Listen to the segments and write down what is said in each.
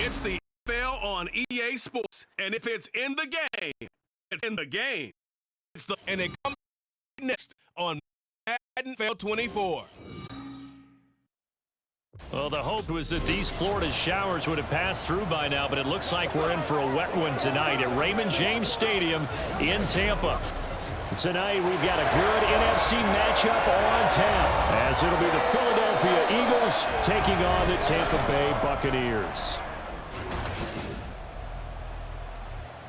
It's the NFL on EA Sports, and if it's in the game, it's in the game. And it comes next on Madden NFL 24. Well, the hope was that these Florida showers would have passed through by now, but it looks like we're in for a wet one tonight at Raymond James Stadium in Tampa. Tonight, we've got a good NFC matchup on tap, as it'll be the Philadelphia Eagles taking on the Tampa Bay Buccaneers.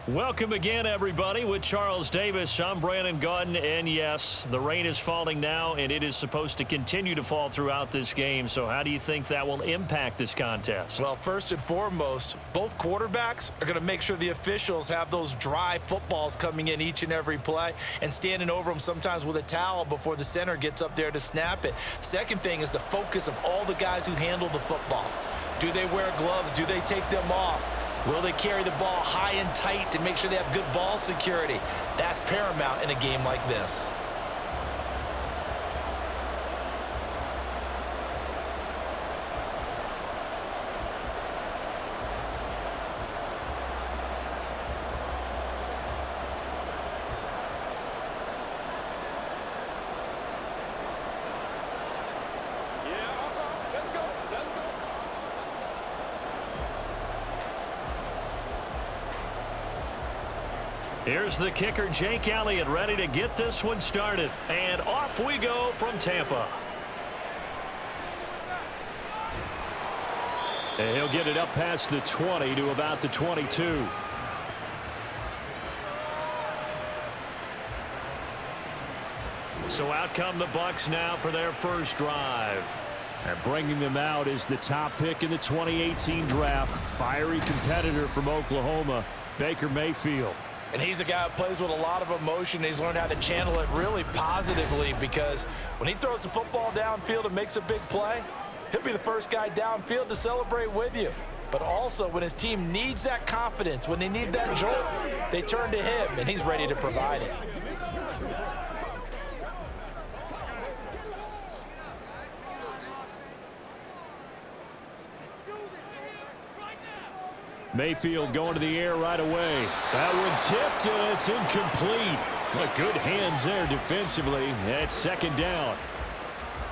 Welcome again, everybody, with Charles Davis. I'm Brandon Gunn, and yes, the rain is falling now, and it is supposed to continue to fall throughout this game. So how do you think that will impact this contest? Well, first and foremost, both quarterbacks are going to make sure the officials have those dry footballs coming in each and every play and standing over them sometimes with a towel before the center gets up there to snap it. Second thing is the focus of all the guys who handle the football. Do they wear gloves? Do they take them off? Will they carry the ball high and tight to make sure they have good ball security? That's paramount in a game like this. Here's the kicker, Jake Elliott, ready to get this one started. And off we go from Tampa. And he'll get it up past the 20 to about the 22. So out come the Bucs now for their first drive. And bringing them out is the top pick in the 2018 draft, fiery competitor from Oklahoma, Baker Mayfield. And he's a guy who plays with a lot of emotion. He's learned how to channel it really positively, because when he throws the football downfield and makes a big play, he'll be the first guy downfield to celebrate with you. But also, when his team needs that confidence, when they need that jolt, they turn to him, and he's ready to provide it. Mayfield going to the air right away. That one tipped, and it's incomplete. But good hands there defensively. It's second down.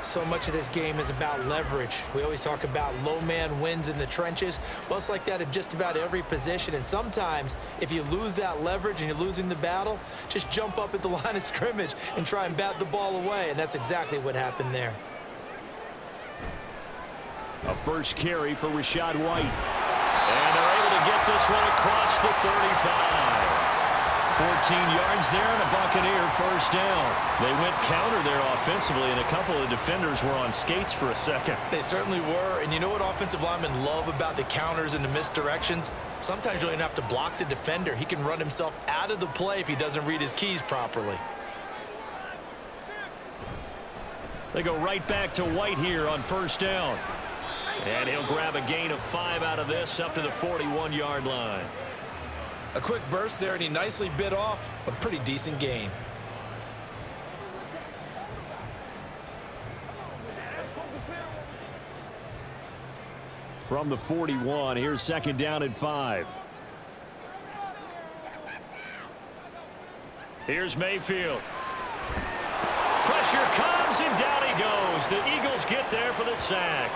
So much of this game is about leverage. We always talk about low man wins in the trenches. Well, it's like that in just about every position. And sometimes, if you lose that leverage and you're losing the battle, just jump up at the line of scrimmage and try and bat the ball away. And that's exactly what happened there. A first carry for Rachaad White. And they're able to get this one across the 35. 14 yards there and a Buccaneer first down. They went counter there offensively, and a couple of defenders were on skates for a second. They certainly were. And you know what offensive linemen love about the counters and the misdirections? Sometimes you don't even have to block the defender. He can run himself out of the play if he doesn't read his keys properly. They go right back to White here on first down. And he'll grab a gain of 5 out of this up to the 41-yard line. A quick burst there, and he nicely bit off a pretty decent gain. From the 41, here's second down and 5. Here's Mayfield. Pressure comes, and down he goes. The Eagles get there for the sack.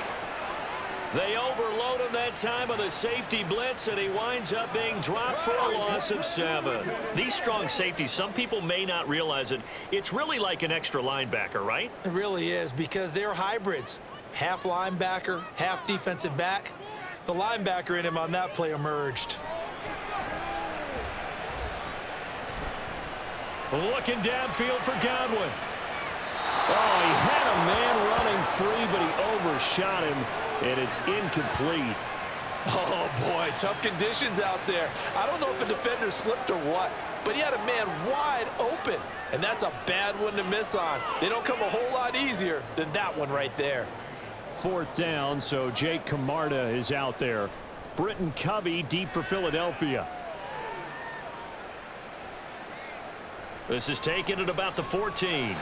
They overload him that time with a safety blitz, and he winds up being dropped for a loss of 7. These strong safeties, some people may not realize it. It's really like an extra linebacker, right? It really is, because they're hybrids. Half linebacker, half defensive back. The linebacker in him on that play emerged. Looking downfield for Godwin. Oh, he had a man running free, but he overshot him, and it's incomplete. Oh, boy, tough conditions out there. I don't know if a defender slipped or what, but he had a man wide open, and that's a bad one to miss on. They don't come a whole lot easier than that one right there. Fourth down, so Jake Camarda is out there. Britton Covey deep for Philadelphia. This is taken at about the 14.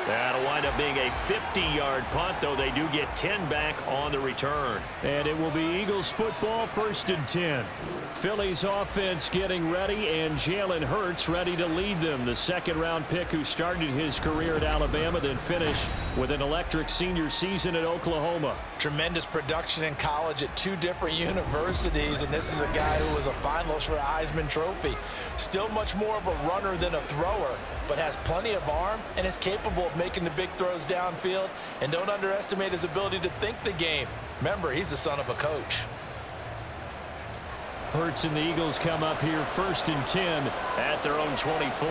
That'll wind up being a 50-yard punt, though they do get 10 back on the return. And it will be Eagles football, 1st and 10. Philly's offense getting ready, and Jalen Hurts ready to lead them. The second-round pick who started his career at Alabama, then finished with an electric senior season at Oklahoma. Tremendous production in college at 2 different universities, and this is a guy who was a finalist for a Heisman Trophy. Still much more of a runner than a thrower, but has plenty of arm and is capable of making the big throws downfield. And don't underestimate his ability to think the game. Remember, he's the son of a coach. Hurts and the Eagles come up here 1st and 10 at their own 24.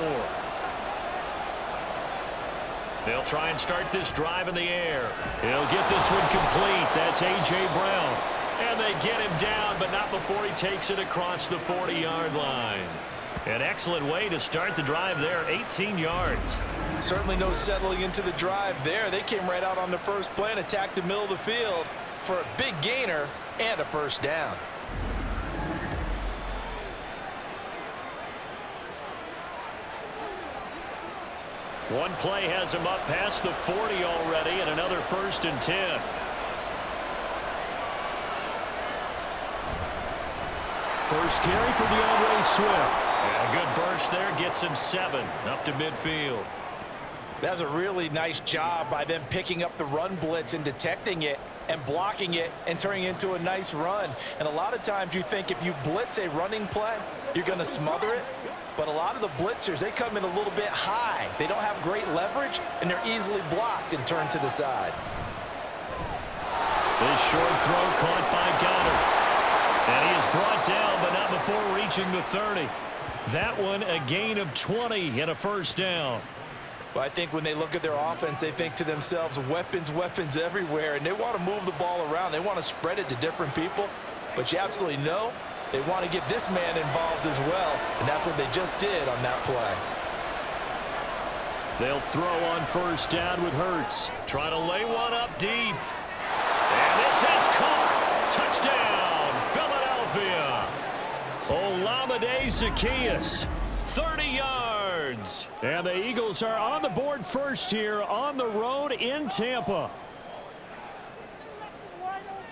They'll try and start this drive in the air. He'll get this one complete. That's A.J. Brown. And they get him down, but not before he takes it across the 40-yard line. An excellent way to start the drive there, 18 yards. Certainly no settling into the drive there. They came right out on the first play and attacked the middle of the field for a big gainer and a 1st down. One play has him up past the 40 already, and another 1st and 10. First carry for DeAndre Swift. And a good burst there gets him 7 up to midfield. That's a really nice job by them picking up the run blitz and detecting it and blocking it and turning it into a nice run. And a lot of times you think if you blitz a running play, you're going to smother it. But a lot of the blitzers, they come in a little bit high. They don't have great leverage, and they're easily blocked and turned to the side. This short throw caught by Goddard. And he is brought down, but not before reaching the 30. That one a gain of 20 and a 1st down. Well, I think when they look at their offense, they think to themselves, weapons, weapons everywhere, and they want to move the ball around. They want to spread it to different people, but you absolutely know they want to get this man involved as well, and that's what they just did on that play. They'll throw on 1st down with Hurts. Trying to lay one up deep. And this has caught. Touchdown, Philadelphia. All-Madden Zacchaeus, 30 yards. And the Eagles are on the board first here on the road in Tampa.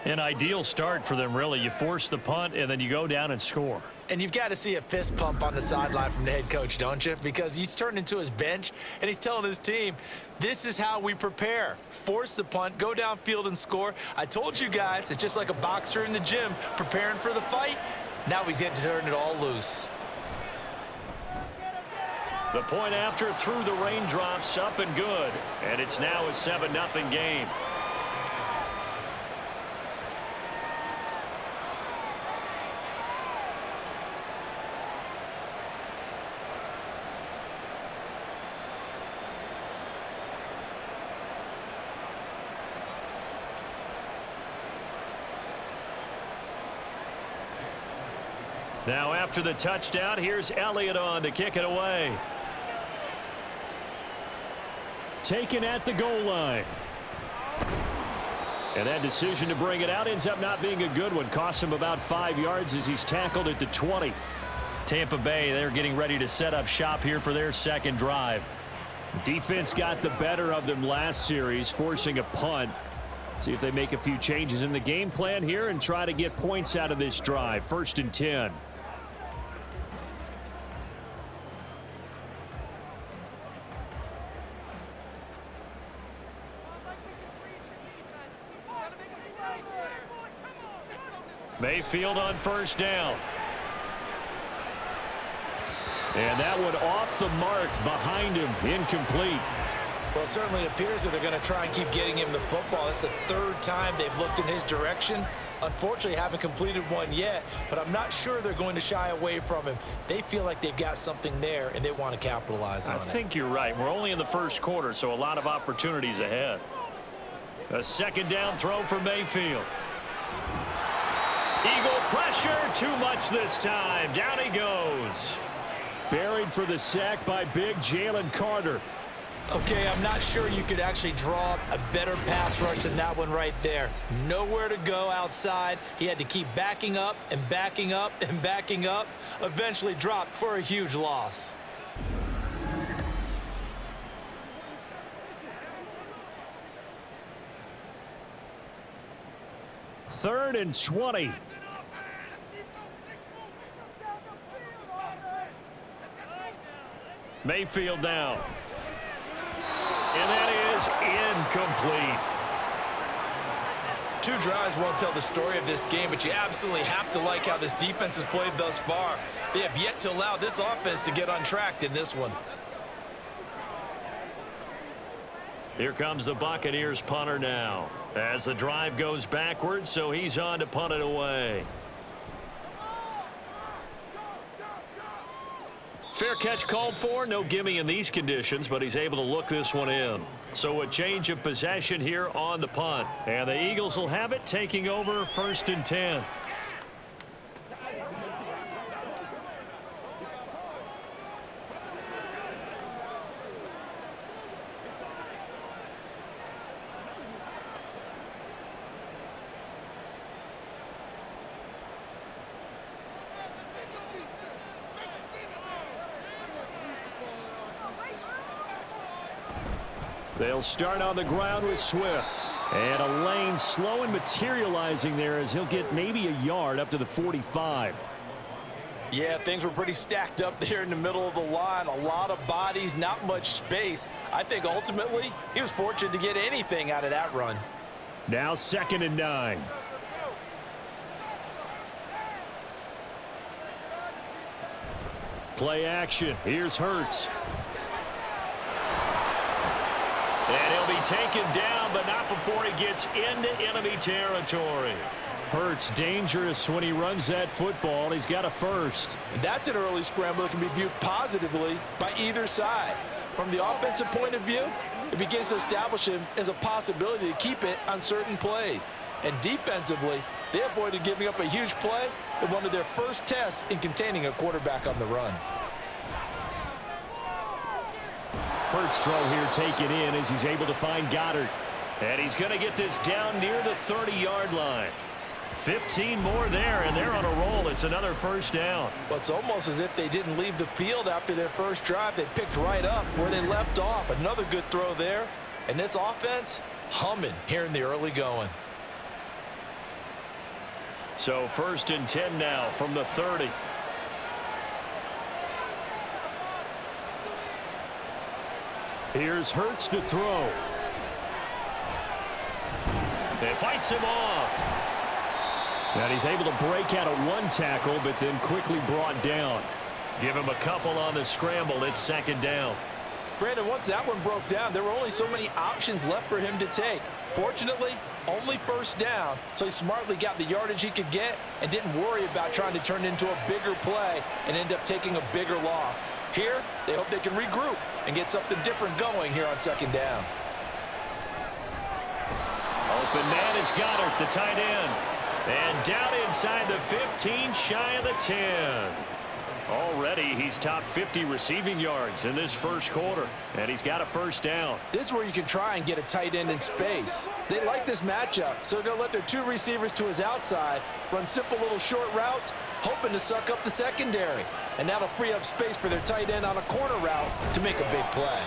An ideal start for them, really. You force the punt, and then you go down and score. And you've got to see a fist pump on the sideline from the head coach, don't you? Because he's turned into his bench, and he's telling his team, this is how we prepare. Force the punt, go downfield and score. I told you guys, it's just like a boxer in the gym preparing for the fight. Now we get to turn it all loose. The point after through the raindrops, up and good. And it's now a 7-0 game. Now after the touchdown, here's Elliott on to kick it away. Taken at the goal line. And that decision to bring it out ends up not being a good one. Cost him about 5 yards as he's tackled at the 20. Tampa Bay, they're getting ready to set up shop here for their second drive. Defense got the better of them last series, forcing a punt. See if they make a few changes in the game plan here and try to get points out of this drive. 1st and 10. Mayfield on 1st down. And that one off the mark behind him, incomplete. Well, it certainly appears that they're going to try and keep getting him the football. It's the 3rd time they've looked in his direction. Unfortunately, haven't completed one yet, but I'm not sure they're going to shy away from him. They feel like they've got something there, and they want to capitalize on it. I think you're right. We're only in the 1st quarter, so a lot of opportunities ahead. A 2nd down throw for Mayfield. Eagle pressure, too much this time. Down he goes. Buried for the sack by big Jalen Carter. Okay, I'm not sure you could actually draw a better pass rush than that one right there. Nowhere to go outside. He had to keep backing up and backing up and backing up. Eventually dropped for a huge loss. 3rd and 20. Mayfield down. And that is incomplete. 2 drives won't tell the story of this game, but you absolutely have to like how this defense has played thus far. They have yet to allow this offense to get untracked in this one. Here comes the Buccaneers punter now as the drive goes backwards, so he's on to punt it away. Fair catch called for. No gimme in these conditions, but he's able to look this one in. So a change of possession here on the punt. And the Eagles will have it, taking over 1st and 10. They'll start on the ground with Swift. And a lane slow and materializing there as he'll get maybe a yard up to the 45. Yeah, things were pretty stacked up there in the middle of the line. A lot of bodies, not much space. I think ultimately he was fortunate to get anything out of that run. Now 2nd and 9. Play action. Here's Hurts. And he'll be taken down, but not before he gets into enemy territory. Hurts dangerous when he runs that football. He's got a first. That's an early scramble that can be viewed positively by either side. From the offensive point of view, it begins to establish him as a possibility to keep it on certain plays. And defensively, they avoided giving up a huge play in one of their first tests in containing a quarterback on the run. Hurts throw here taken in as he's able to find Goddard. And he's going to get this down near the 30-yard line. 15 more there, and they're on a roll. It's another first down. Well, it's almost as if they didn't leave the field after their first drive. They picked right up where they left off. Another good throw there. And this offense, humming here in the early going. So 1st and 10 now from the 30. Here's Hurts to throw. It fights him off. And he's able to break out of 1 tackle, but then quickly brought down. Give him a couple on the scramble. It's 2nd down. Brandon, once that one broke down, there were only so many options left for him to take. Fortunately, only first down, so he smartly got the yardage he could get and didn't worry about trying to turn it into a bigger play and end up taking a bigger loss. Here, they hope they can regroup and get something different going here on 2nd down. Open man is Goddard, the tight end. And down inside the 15, shy of the 10. Already, he's top 50 receiving yards in this first quarter. And he's got a first down. This is where you can try and get a tight end in space. They like this matchup, so they're going to let their 2 receivers to his outside run simple little short routes, hoping to suck up the secondary. And that'll free up space for their tight end on a corner route to make a big play.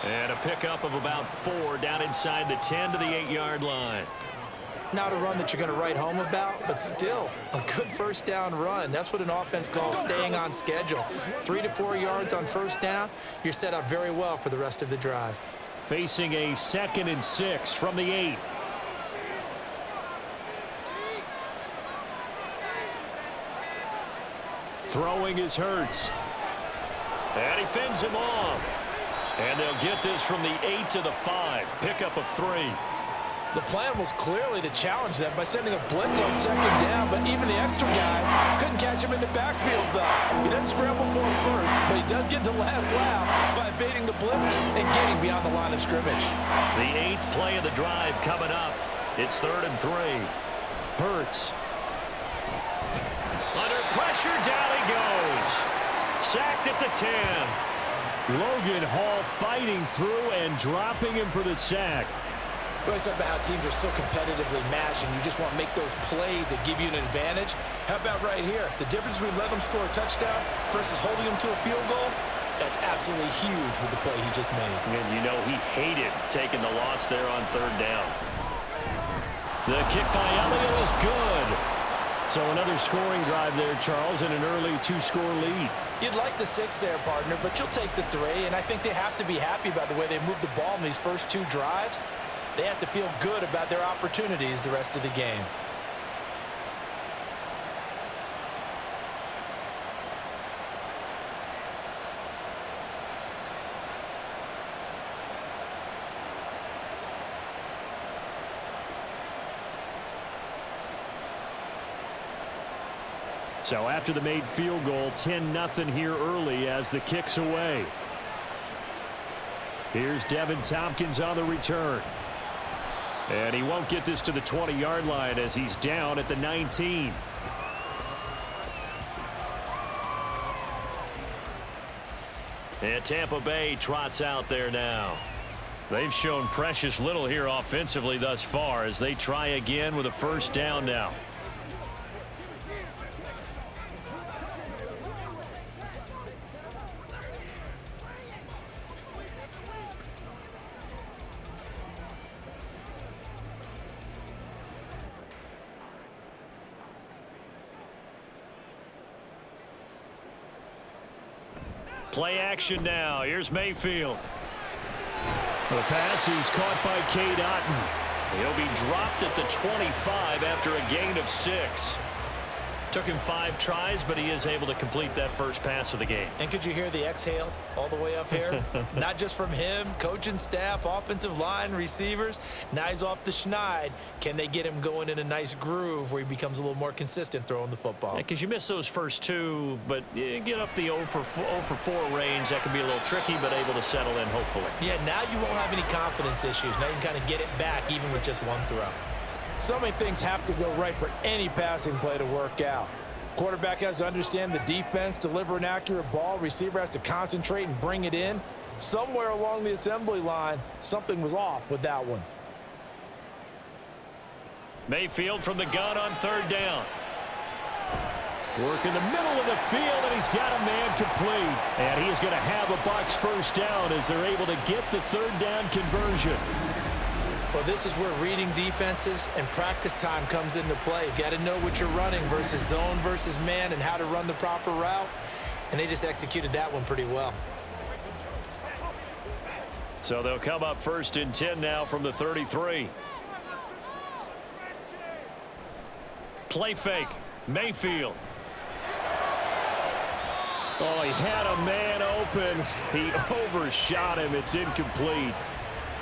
And a pickup of about 4 down inside the 10 to the 8-yard line. Not a run that you're going to write home about, but still a good first down run. That's what an offense calls staying on schedule. 3 to 4 yards on first down, you're set up very well for the rest of the drive. Facing a 2nd and 6 from the 8. Throwing is Hurts. And he fends him off. And they'll get this from the 8 to the 5. Pickup of 3. The plan was clearly to challenge them by sending a blitz on 2nd down, but even the extra guys couldn't catch him in the backfield, though. He doesn't scramble for him first, but he does get the last laugh by evading the blitz and getting beyond the line of scrimmage. The 8th play of the drive coming up. It's 3rd and 3. Hurts. Under pressure, down he goes. Sacked at the 10. Logan Hall fighting through and dropping him for the sack. We always talk about how teams are so competitively matched and you just want to make those plays that give you an advantage. How about right here? The difference between letting them score a touchdown versus holding them to a field goal, that's absolutely huge with the play he just made. And you know he hated taking the loss there on 3rd down. The kick by Elliott is good. So another scoring drive there, Charles, and an early 2-score lead. You'd like the 6 there, partner, but you'll take the 3, and I think they have to be happy about the way they moved the ball in these first 2 drives. They have to feel good about their opportunities the rest of the game. So after the made field goal, 10-0 here early as the kick's away. Here's Devin Tompkins on the return. And he won't get this to the 20-yard line as he's down at the 19. And Tampa Bay trots out there now. They've shown precious little here offensively thus far as they try again with a first down now. Play action now. Here's Mayfield. The pass is caught by Cade Otton. He'll be dropped at the 25 after a gain of 6. Took him 5 tries, but he is able to complete that first pass of the game. And could you hear the exhale all the way up here? Not just from him, coaching staff, offensive line, receivers. Now he's off the schneid. Can they get him going in a nice groove where he becomes a little more consistent throwing the football? Because you miss those first 2, but you get up the 0 for 4 range. That can be a little tricky, but able to settle in, hopefully. Yeah, now you won't have any confidence issues. Now you can kind of get it back even with just 1 throw. So many things have to go right for any passing play to work out. Quarterback has to understand the defense, deliver an accurate ball. Receiver has to concentrate and bring it in. Somewhere along the assembly line, something was off with that one. Mayfield from the gun on 3rd down. Work in the middle of the field, and he's got a man complete. And he is going to have a Bucs first down as they're able to get the 3rd down conversion. Well, this is where reading defenses and practice time comes into play. You've got to know what you're running versus zone versus man and how to run the proper route. And they just executed that one pretty well. So they'll come up 1st and 10 now from the 33. Play fake. Mayfield. Oh, he had a man open. He overshot him. It's incomplete.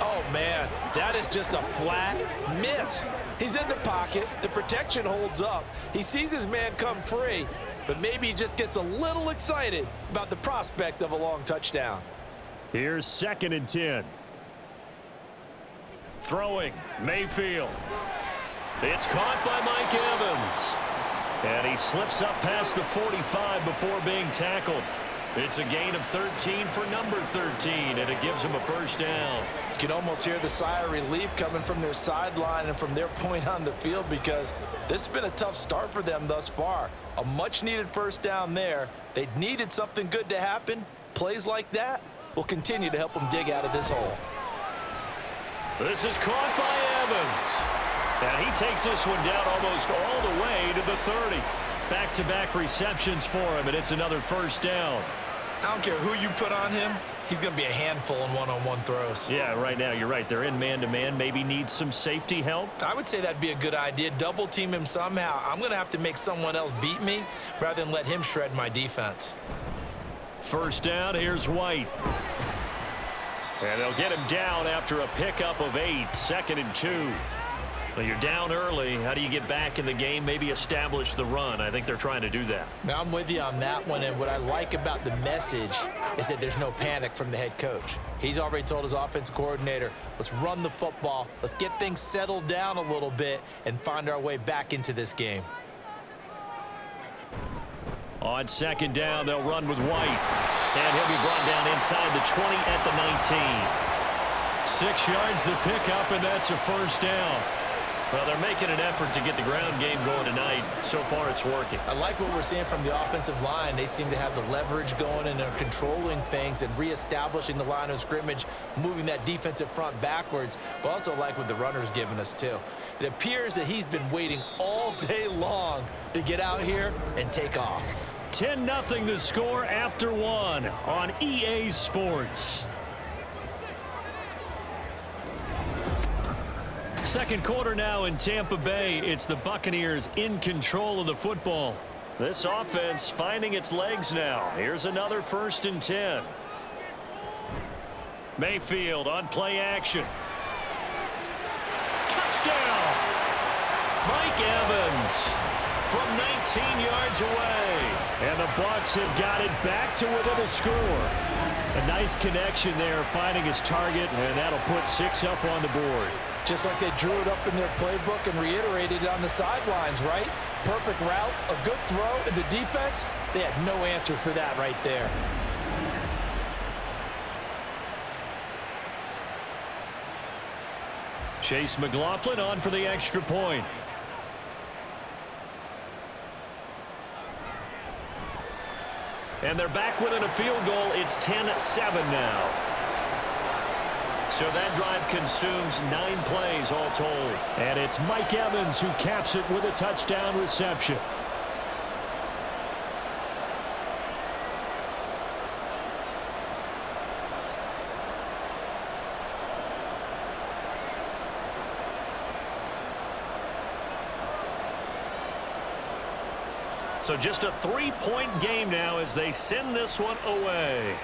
Oh, man, that is just a flat miss. He's in the pocket. The protection holds up. He sees his man come free, but maybe he just gets a little excited about the prospect of a long touchdown. Here's 2nd and 10. Throwing, Mayfield. It's caught by Mike Evans. And he slips up past the 45 before being tackled. It's a gain of 13 for number 13, and it gives him a first down. You can almost hear the sigh of relief coming from their sideline and from their point on the field because this has been a tough start for them thus far. A much-needed first down there. They needed something good to happen. Plays like that will continue to help them dig out of this hole. This is caught by Evans. And he takes this one down almost all the way to the 30. Back-to-back receptions for him, and it's another first down. I don't care who you put on him. He's going to be a handful in one-on-one throws. Yeah, right now, you're right. They're in man-to-man. Maybe needs some safety help. I would say that'd be a good idea. Double team him somehow. I'm going to have to make someone else beat me rather than let him shred my defense. First down, here's White. And they'll get him down after a pickup of 8. 2nd and 2. Well, you're down early. How do you get back in the game? Maybe establish the run. I think they're trying to do that. Now, I'm with you on that one, and what I like about the message is that there's no panic from the head coach. He's already told his offensive coordinator, let's run the football, let's get things settled down a little bit and find our way back into this game. On 2nd down, they'll run with White. And he'll be brought down inside the 20 at the 19. 6 yards the pickup, and that's a first down. Well, they're making an effort to get the ground game going tonight. So far, it's working. I like what we're seeing from the offensive line. They seem to have the leverage going, and they're controlling things and reestablishing the line of scrimmage, moving that defensive front backwards, but also like what the runner's giving us, too. It appears that he's been waiting all day long to get out here and take off. 10-0 the score after one on EA Sports. Second quarter now in Tampa Bay. It's the Buccaneers in control of the football. This offense finding its legs now. Here's another 1st and 10. Mayfield on play action. Touchdown! Mike Evans from 19 yards away. And the Bucs have got it back to within a score. A nice connection there, finding his target, and that'll put 6 up on the board. Just like they drew it up in their playbook and reiterated it on the sidelines, right? Perfect route, a good throw, and the defense, they had no answer for that right there. Chase McLaughlin on for the extra point. And they're back within a field goal. It's 10-7 now. So that drive consumes 9 plays all told. And it's Mike Evans who caps it with a touchdown reception. So just a 3-point game now as they send this one away.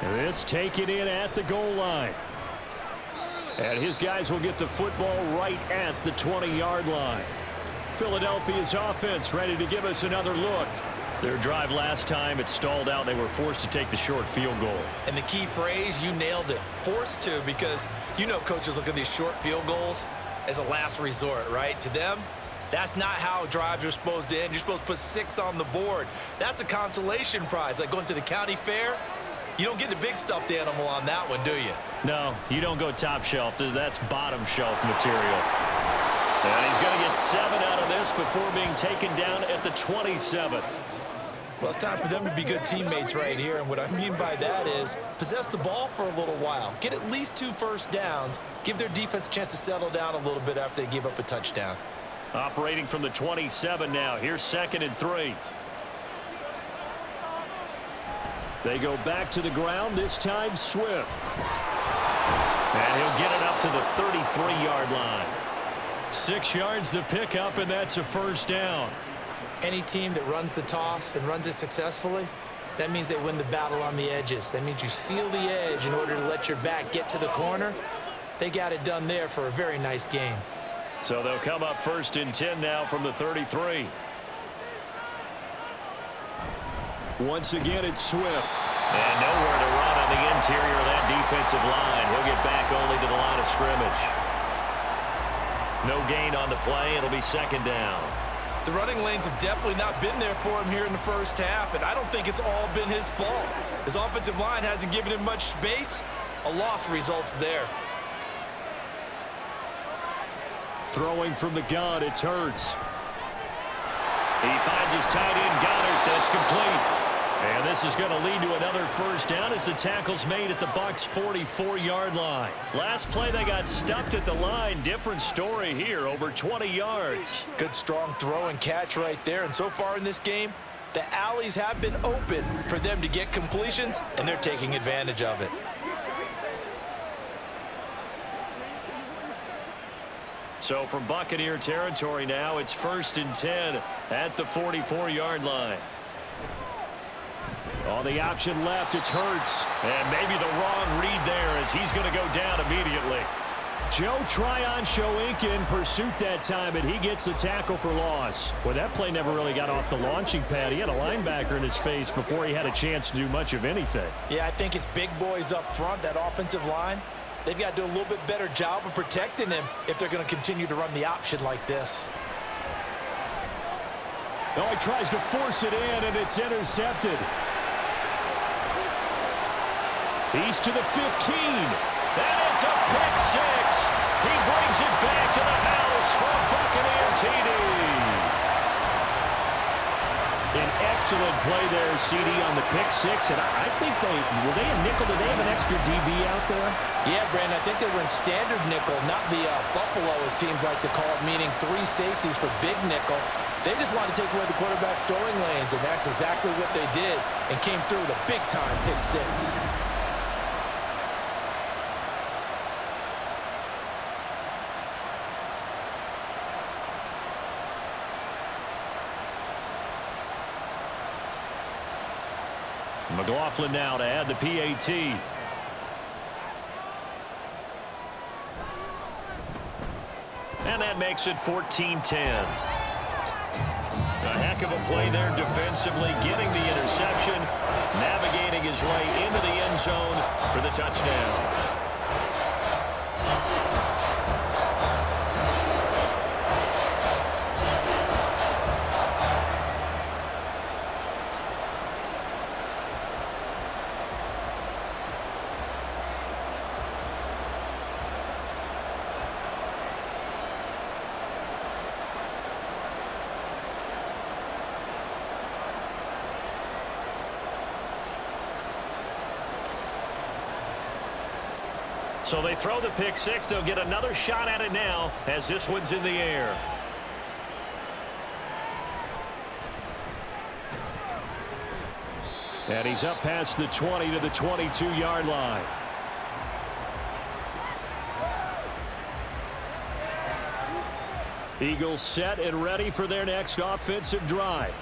This taken in at the goal line. And his guys will get the football right at the 20-yard line. Philadelphia's offense ready to give us another look. Their drive last time, it stalled out. They were forced to take the short field goal. And the key phrase, you nailed it. Forced to, because you know coaches look at these short field goals as a last resort, right? To them, that's not how drives are supposed to end. You're supposed to put 6 on the board. That's a consolation prize, like going to the county fair. You don't get the big stuffed animal on that one, do you? No, you don't go top shelf. That's bottom shelf material. And he's going to get 7 out of this before being taken down at the 27. Well, it's time for them to be good teammates right here, and what I mean by that is possess the ball for a little while. Get at least 2 first downs. Give their defense a chance to settle down a little bit after they give up a touchdown. Operating from the 27 now. Here's 2nd and 3. They go back to the ground, this time Swift. And he'll get it up to the 33-yard line. 6 yards the pickup, and that's a first down. Any team that runs the toss and runs it successfully, that means they win the battle on the edges. That means you seal the edge in order to let your back get to the corner. They got it done there for a very nice game. So they'll come up 1st and 10 now from the 33. Once again, it's Swift. And nowhere to run on the interior of that defensive line. He'll get back only to the line of scrimmage. No gain on the play. It'll be 2nd down. The running lanes have definitely not been there for him here in the first half, and I don't think it's all been his fault. His offensive line hasn't given him much space. A loss results there. Throwing from the gun, it's Hurts. He finds his tight end, Goddard. That's complete. And this is going to lead to another first down as the tackle's made at the Bucs' 44-yard line. Last play, they got stuffed at the line. Different story here, over 20 yards. Good strong throw and catch right there. And so far in this game, the alleys have been open for them to get completions, and they're taking advantage of it. So from Buccaneer territory now, it's 1st and 10 at the 44-yard line. On the option left, it's Hurts. And maybe the wrong read there as he's going to go down immediately. Joe Tryon-Shoyinka in pursuit that time, and he gets the tackle for loss. Well, that play never really got off the launching pad. He had a linebacker in his face before he had a chance to do much of anything. Yeah, I think it's big boys up front, that offensive line. They've got to do a little bit better job of protecting him if they're going to continue to run the option like this. Oh, he tries to force it in, and it's intercepted. He's to the 15. And it's a pick six. He brings it back to the house for a Buccaneer TD. An excellent play there, CD, on the pick six. And I think were they a nickel? Did they have an extra DB out there? Yeah, Brandon, I think they were in standard nickel, not the Buffalo, as teams like to call it, meaning 3 safeties for big nickel. They just wanted to take away the quarterback's throwing lanes, and that's exactly what they did, and came through with a big-time pick six. McLaughlin now to add the PAT. And that makes it 14-10. A heck of a play there defensively, getting the interception, navigating his way into the end zone for the touchdown. So they throw the pick six. They'll get another shot at it now as this one's in the air. And he's up past the 20 to the 22-yard line. Eagles set and ready for their next offensive drive.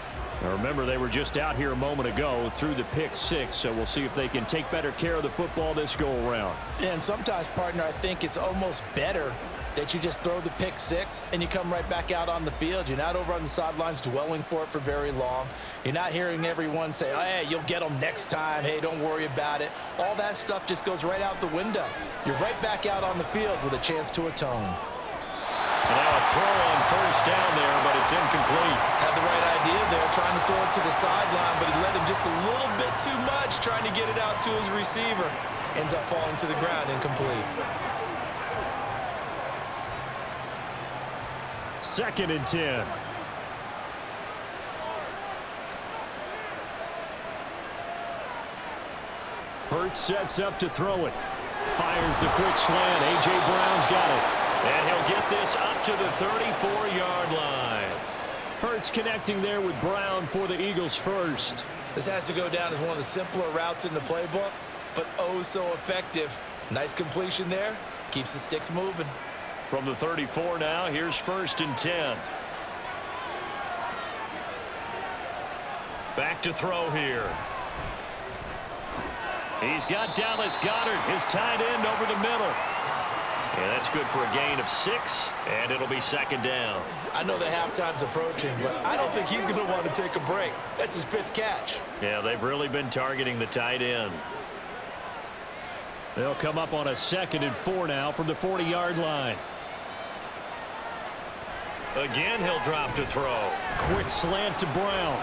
Now remember, they were just out here a moment ago through the pick six, so we'll see if they can take better care of the football this go-around. And sometimes, partner, I think it's almost better that you just throw the pick six and you come right back out on the field. You're not over on the sidelines dwelling for it for very long. You're not hearing everyone say, oh, hey, you'll get them next time. Hey, don't worry about it. All that stuff just goes right out the window. You're right back out on the field with a chance to atone. And now a throw on first down there, but it's incomplete. Had the right idea there, trying to throw it to the sideline, but he led him just a little bit too much, trying to get it out to his receiver. Ends up falling to the ground, incomplete. 2nd and 10. Hurts sets up to throw it. Fires the quick slant. A.J. Brown's got it. And he'll get this up to the 34-yard line. Hurts connecting there with Brown for the Eagles first. This has to go down as one of the simpler routes in the playbook, but oh so effective. Nice completion there. Keeps the sticks moving. From the 34 now, here's 1st and 10. Back to throw here. He's got Dallas Goedert, his tight end, over the middle. And that's good for a gain of 6, and it'll be 2nd down. I know that halftime's approaching, but I don't think he's going to want to take a break. That's his 5th catch. Yeah, they've really been targeting the tight end. They'll come up on a 2nd and 4 now from the 40-yard line. Again, he'll drop to throw. Quick slant to Brown.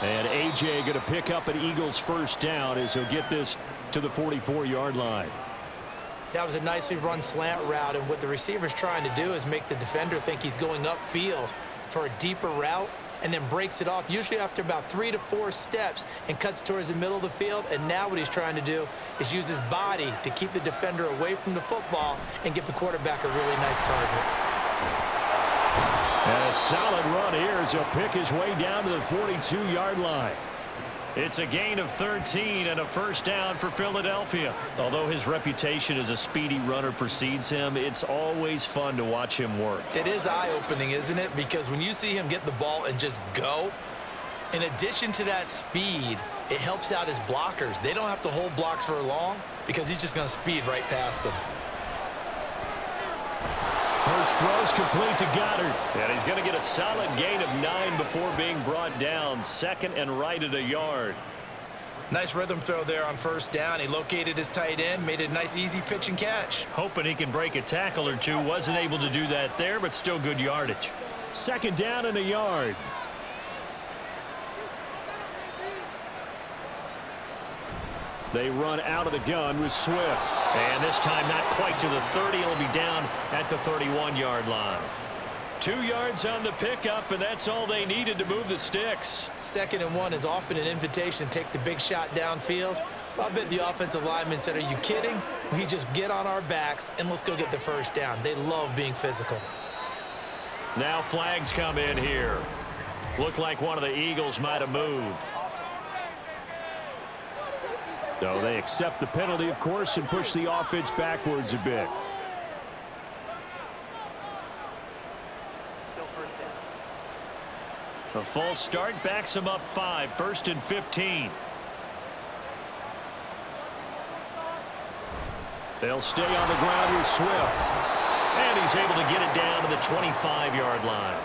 And A.J. going to pick up an Eagles first down as he'll get this to the 44-yard line. That was a nicely run slant route, and what the receiver's trying to do is make the defender think he's going upfield for a deeper route and then breaks it off, usually after about 3 to 4 steps, and cuts towards the middle of the field. And now what he's trying to do is use his body to keep the defender away from the football and give the quarterback a really nice target. And a solid run here as he'll pick his way down to the 42-yard line. It's a gain of 13 and a first down for Philadelphia. Although his reputation as a speedy runner precedes him, it's always fun to watch him work. It is eye-opening, isn't it? Because when you see him get the ball and just go, in addition to that speed, it helps out his blockers. They don't have to hold blocks for long because he's just going to speed right past them. Hurts throws complete to Goedert. And he's going to get a solid gain of 9 before being brought down. 2nd and right at a yard. Nice rhythm throw there on first down. He located his tight end, made a nice easy pitch and catch. Hoping he can break a tackle or two. Wasn't able to do that there, but still good yardage. 2nd down and a yard. They run out of the gun with Swift. And this time not quite to the 30. It'll be down at the 31-yard line. 2 yards on the pickup, and that's all they needed to move the sticks. 2nd and 1 is often an invitation to take the big shot downfield. I bet the offensive lineman said, are you kidding? We just get on our backs and let's go get the first down. They love being physical. Now flags come in here. Looked like one of the Eagles might have moved. So they accept the penalty, of course, and push the offense backwards a bit. A false start backs him up 5. 1st and 15. They'll stay on the ground with Swift. And he's able to get it down to the 25-yard line.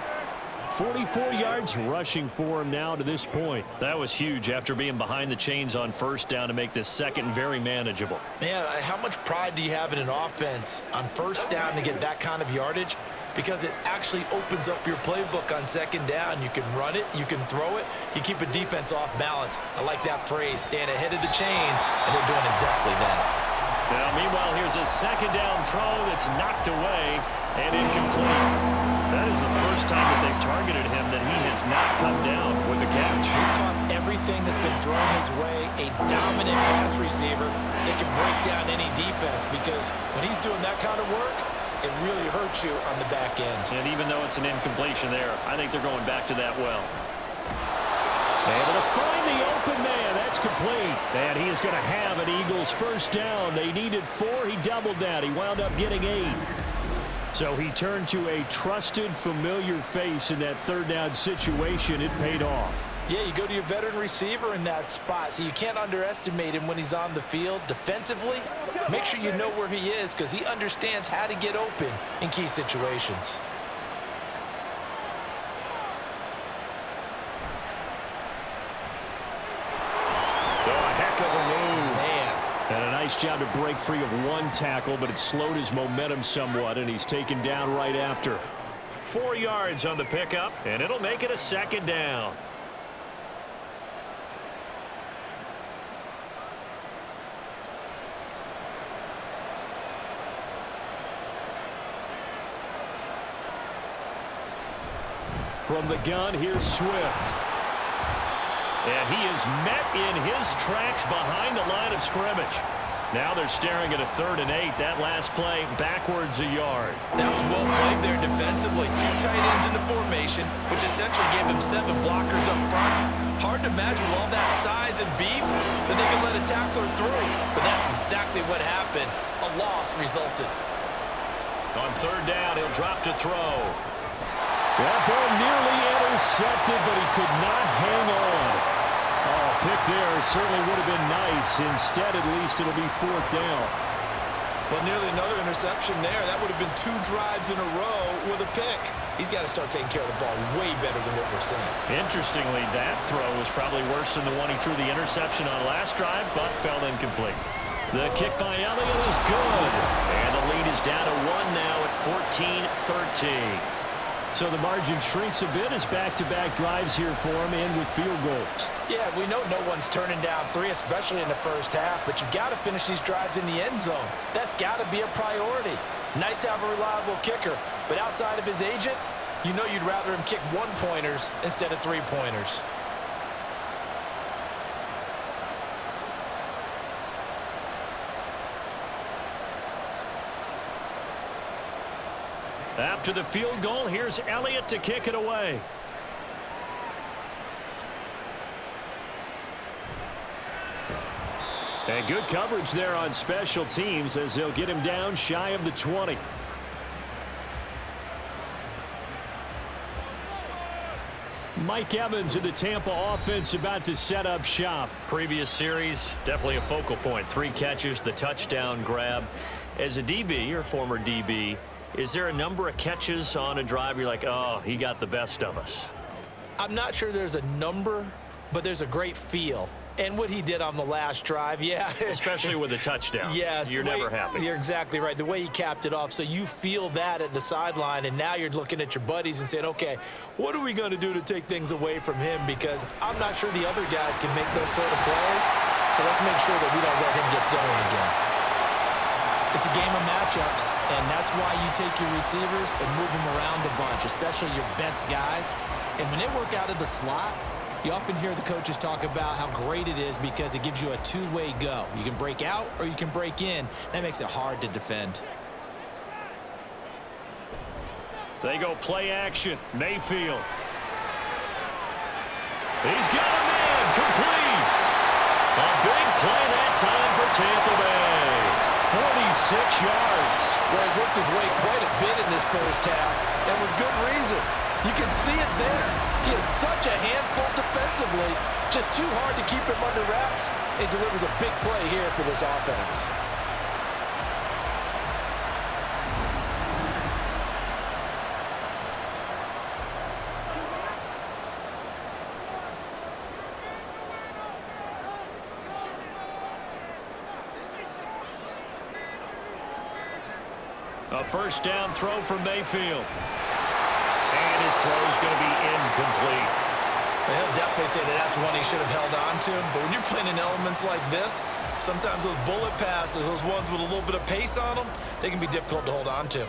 44 yards rushing for him now to this point. That was huge after being behind the chains on 1st down to make this 2nd very manageable. Yeah, how much pride do you have in an offense on 1st down to get that kind of yardage? Because it actually opens up your playbook on 2nd down. You can run it, you can throw it, you keep a defense off balance. I like that phrase, stand ahead of the chains, and they're doing exactly that. Now, meanwhile, here's a 2nd down throw that's knocked away and incomplete. That is the first time that they've targeted him that he has not come down with a catch. He's caught everything that's been thrown his way, a dominant pass receiver that can break down any defense, because when he's doing that kind of work, it really hurts you on the back end. And even though it's an incompletion there, I think they're going back to that well. Able to find the open man. That's complete. And he is going to have an Eagles 1st down. They needed 4. He doubled that. He wound up getting 8. So he turned to a trusted, familiar face in that 3rd down situation. It paid off. Yeah, you go to your veteran receiver in that spot, so you can't underestimate him when he's on the field. Defensively, make sure you know where he is, because he understands how to get open in key situations. And a nice job to break free of 1 tackle, but it slowed his momentum somewhat, and he's taken down right after. 4 yards on the pickup, and it'll make it a 2nd down. From the gun, here's Swift. And he is met in his tracks behind the line of scrimmage. Now they're staring at a 3rd and 8. That last play backwards a yard. That was well played there defensively. 2 tight ends in the formation, which essentially gave him 7 blockers up front. Hard to imagine with all that size and beef that they could let a tackler through. But that's exactly what happened. A loss resulted. On 3rd down, he'll drop to throw. That ball nearly intercepted, but he could not hang on. Oh, pick there certainly would have been nice. Instead, at least, it'll be 4th down. Well, nearly another interception there. That would have been 2 drives in a row with a pick. He's got to start taking care of the ball way better than what we're seeing. Interestingly, that throw was probably worse than the one he threw the interception on last drive, but fell incomplete. The kick by Elliott is good. And the lead is down to 1 now at 14-13. So the margin shrinks a bit as back-to-back drives here for him, and with field goals. Yeah, we know no one's turning down 3, especially in the 1st half, but you've got to finish these drives in the end zone. That's got to be a priority. Nice to have a reliable kicker, but outside of his agent, you know you'd rather him kick 1-pointers instead of 3-pointers. After the field goal, here's Elliott to kick it away. And good coverage there on special teams as they'll get him down shy of the 20. Mike Evans of the Tampa offense about to set up shop. Previous series, definitely a focal point. 3 catches, the touchdown grab. As a DB, or former DB, is there a number of catches on a drive you're like, oh, he got the best of us? I'm not sure there's a number, but there's a great feel. And what he did on the last drive, yeah. Especially with a touchdown. Yes. You're never happy. You're exactly right. The way he capped it off, so you feel that at the sideline, and now you're looking at your buddies and saying, okay, what are we going to do to take things away from him? Because I'm not sure the other guys can make those sort of plays. so let's make sure that we don't let him get going again. It's a game of matchups, and that's why you take your receivers and move them around a bunch, especially your best guys. And when they work out of the slot, you often hear the coaches talk about how great it is because it gives you a two-way go. You can break out or you can break in. That makes it hard to defend. They go play action. Mayfield. He's got a man complete. A big play that time for Tampa Bay. 46 yards. Well, he worked his way quite a bit in this first half, and with good reason. You can see it there. He is such a handful defensively. Just too hard to keep him under wraps. He delivers a big play here for this offense. A first down throw for Mayfield. And his throw is going to be incomplete. He'll definitely say that that's one he should have held on to. But when you're playing in elements like this, sometimes those bullet passes, those ones with a little bit of pace on them, they can be difficult to hold on to.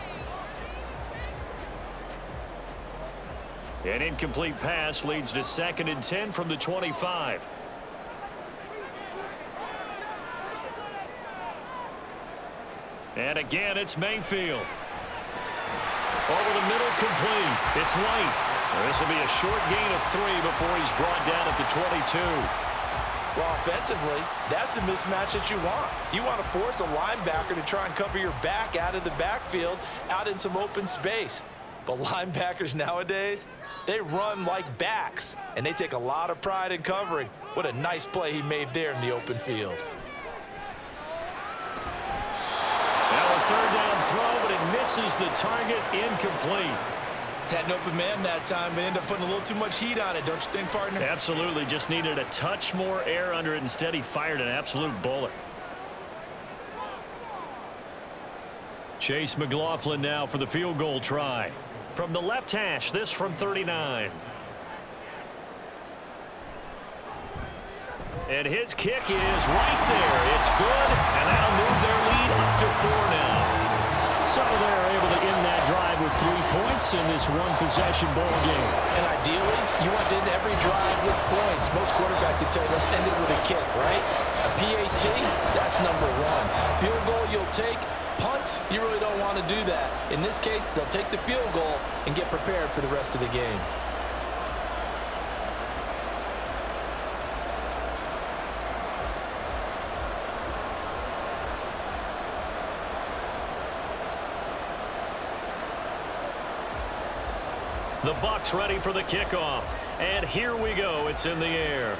An incomplete pass leads to 2nd and 10 from the 25. And again, it's Mayfield. Over the middle, complete. It's White. This will be a short gain of 3 before he's brought down at the 22. Well, offensively, that's the mismatch that you want. You want to force a linebacker to try and cover your back out of the backfield, out in some open space. But linebackers nowadays, they run like backs, and they take a lot of pride in covering. What a nice play he made there in the open field. Now a third down throw, but it misses the target, incomplete. Had an open man that time, but ended up putting a little too much heat on it, don't you think, partner? Absolutely, just needed a touch more air under it. Instead, he fired an absolute bullet. Chase McLaughlin now for the field goal try. From the left hash, this from 39. And his kick is right there. It's good, and that'll move their lead up to 4 now. So they're able to end that drive with 3 points in this one-possession ball game. And ideally, you want to end every drive with points. Most quarterbacks would tell you, let's end it with a kick, right? A PAT, that's number 1. Field goal you'll take. Punts, you really don't want to do that. In this case, they'll take the field goal and get prepared for the rest of the game. The Bucs ready for the kickoff. And here we go. It's in the air.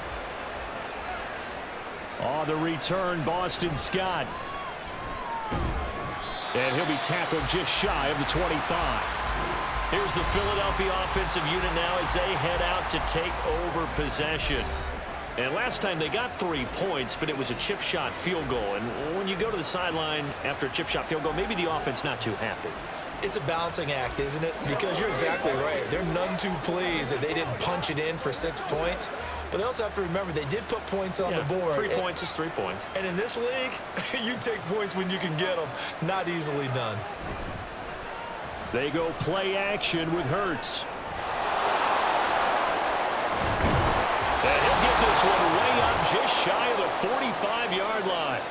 On the return, Boston Scott. And he'll be tackled just shy of the 25. Here's the Philadelphia offensive unit now as they head out to take over possession. And last time they got 3 points, but it was a chip shot field goal. And when you go to the sideline after a chip shot field goal, maybe the offense not too happy. It's a balancing act, isn't it? Because you're exactly right. They're none too pleased that they didn't punch it in for 6 points. But they also have to remember they did put points on the board. 3 points is 3 points. And in this league, you take points when you can get them. Not easily done. They go play action with Hurts. And he'll get this one way up just shy of the 45-yard line.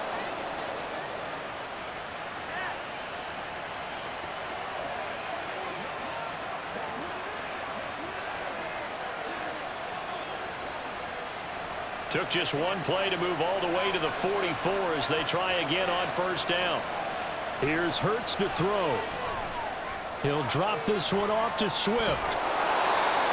Took just one play to move all the way to the 44 as they try again on first down. Here's Hurts to throw. He'll drop this one off to Swift.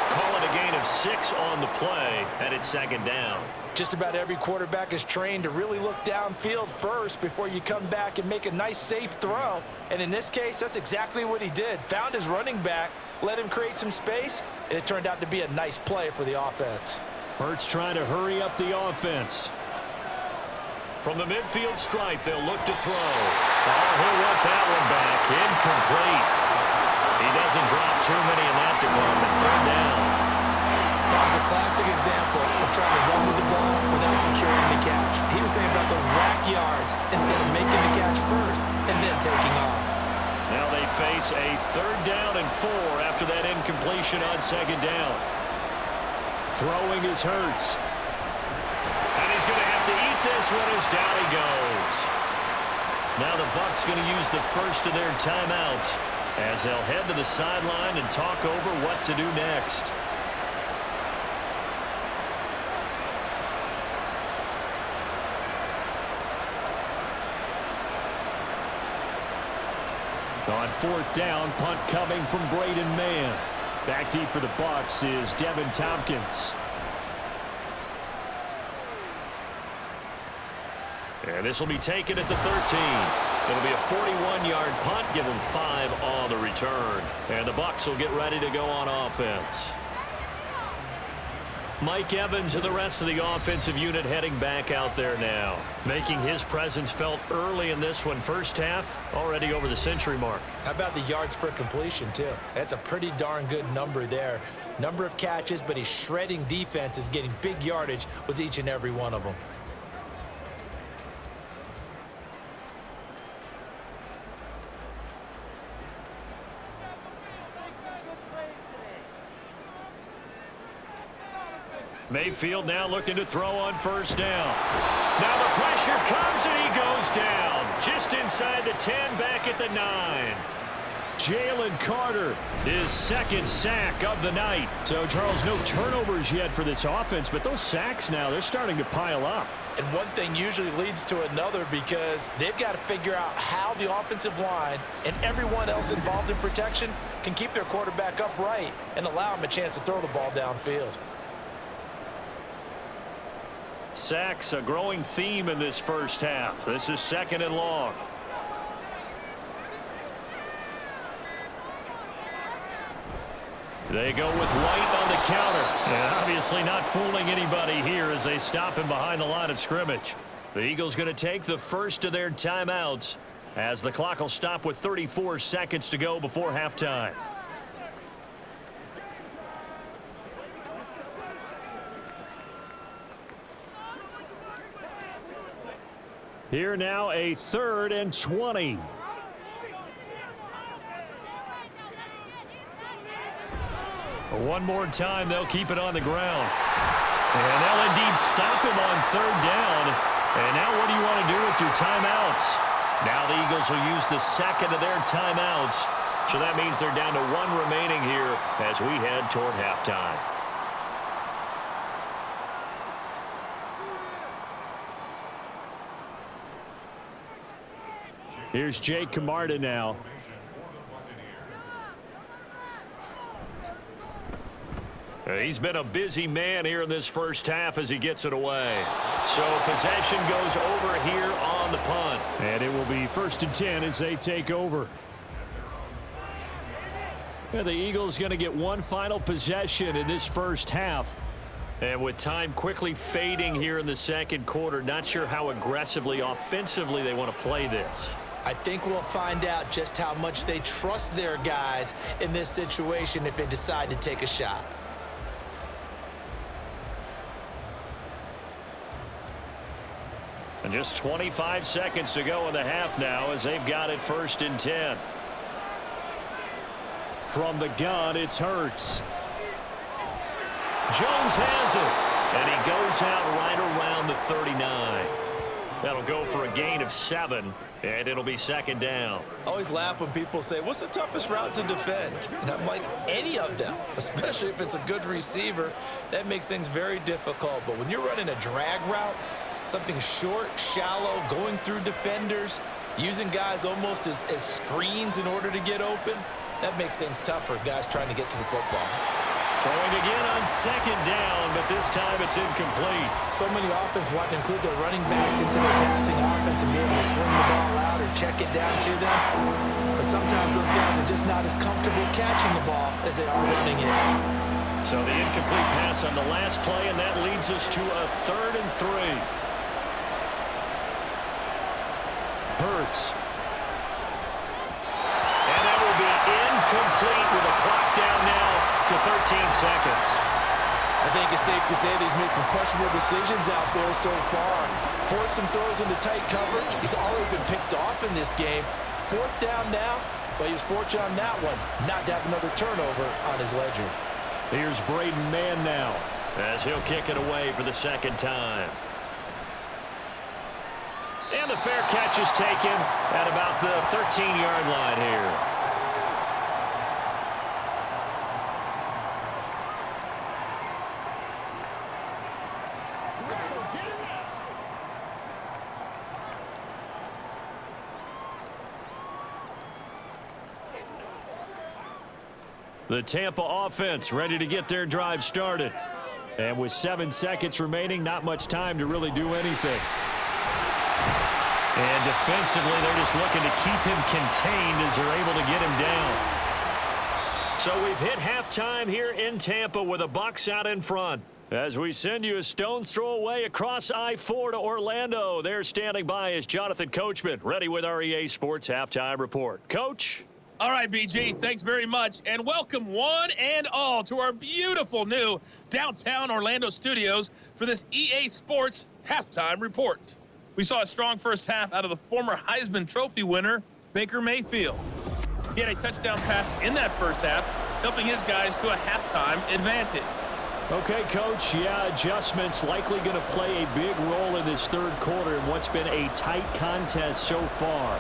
Call it a gain of 6 on the play, and it's 2nd down. Just about every quarterback is trained to really look downfield first before you come back and make a nice, safe throw. And in this case, that's exactly what he did. Found his running back, let him create some space, and it turned out to be a nice play for the offense. Hurts trying to hurry up the offense. From the midfield stripe, they'll look to throw. Oh, he'll want that one back. Incomplete. He doesn't drop too many in that department. 3rd down. was a classic example of trying to run with the ball without securing the catch. He was thinking about those rack yards instead of making the catch first and then taking off. Now they face a 3rd down and 4 after that incompletion on 2nd down. Throwing is Hurts. And he's going to have to eat this one as down he goes. Now the Bucs going to use the first of their timeouts as they'll head to the sideline and talk over what to do next. On 4th down, punt coming from Braden Mann. Back deep for the Bucs is Devin Tompkins. And this will be taken at the 13. It'll be a 41-yard punt. Give them 5 on the return. And the Bucs will get ready to go on offense. Mike Evans and the rest of the offensive unit heading back out there now. Making his presence felt early in this one. First half, already over the century mark. How about the yards per completion, too? That's a pretty darn good number there. Number of catches, but he's shredding defenses, getting big yardage with each and every one of them. Mayfield now looking to throw on 1st down. Now the pressure comes and he goes down. Just inside the 10, back at the 9. Jalen Carter, his 2nd sack of the night. So, Charles, no turnovers yet for this offense, but those sacks now, they're starting to pile up. And one thing usually leads to another because they've got to figure out how the offensive line and everyone else involved in protection can keep their quarterback upright and allow him a chance to throw the ball downfield. Sacks, a growing theme in this first half. This is 2nd and long. They go with White on the counter. And obviously not fooling anybody here as they stop him behind the line of scrimmage. The Eagles going to take the first of their timeouts as the clock will stop with 34 seconds to go before halftime. Here now, a 3rd and 20. One more time, they'll keep it on the ground. And they'll indeed stop him on 3rd down. And now what do you want to do with your timeouts? Now the Eagles will use the 2nd of their timeouts. So that means they're down to 1 remaining here as we head toward halftime. Here's Jake Camarda now. He's been a busy man here in this first half as he gets it away. So possession goes over here on the punt. And it will be 1st and 10 as they take over. And the Eagles going to get one final possession in this first half. And with time quickly fading here in the 2nd quarter, not sure how aggressively, offensively they want to play this. I think we'll find out just how much they trust their guys in this situation if they decide to take a shot. And just 25 seconds to go in the half now as they've got it 1st and 10. From the gun, it's Hurts. Jones has it. And he goes out right around the 39. That'll go for a gain of 7. And it'll be 2nd down. I always laugh when people say, what's the toughest route to defend? And I'm like, any of them, especially if it's a good receiver. That makes things very difficult. But when you're running a drag route, something short, shallow, going through defenders, using guys almost as screens in order to get open, that makes things tough for guys trying to get to the football. Throwing again on 2nd down, but this time it's incomplete. So many offenses want to include their running backs into their passing offense and be able to swing the ball out or check it down to them. But sometimes those guys are just not as comfortable catching the ball as they are running it. So the incomplete pass on the last play, and that leads us to a 3rd and 3. Hurts. And that will be incomplete with a clock down now to 13 seconds. I think it's safe to say that he's made some questionable decisions out there so far. Forced some throws into tight coverage. He's already been picked off in this game. 4th down now, but he was fortunate on that one not to have another turnover on his ledger. Here's Braden Mann now as he'll kick it away for the 2nd time. And the fair catch is taken at about the 13-yard line here. The Tampa offense ready to get their drive started. And with 7 seconds remaining, not much time to really do anything. And defensively, they're just looking to keep him contained as they're able to get him down. So we've hit halftime here in Tampa with the Bucs out in front. As we send you a stone's throw away across I-4 to Orlando. There standing by is Jonathan Coachman, ready with our EA Sports Halftime Report. Coach? All right, BG, thanks very much, and welcome one and all to our beautiful new downtown Orlando studios for this EA Sports Halftime Report. We saw a strong first half out of the former Heisman Trophy winner, Baker Mayfield. He had a touchdown pass in that first half, helping his guys to a halftime advantage. Okay, Coach, yeah, adjustments likely going to play a big role in this 3rd quarter in what's been a tight contest so far.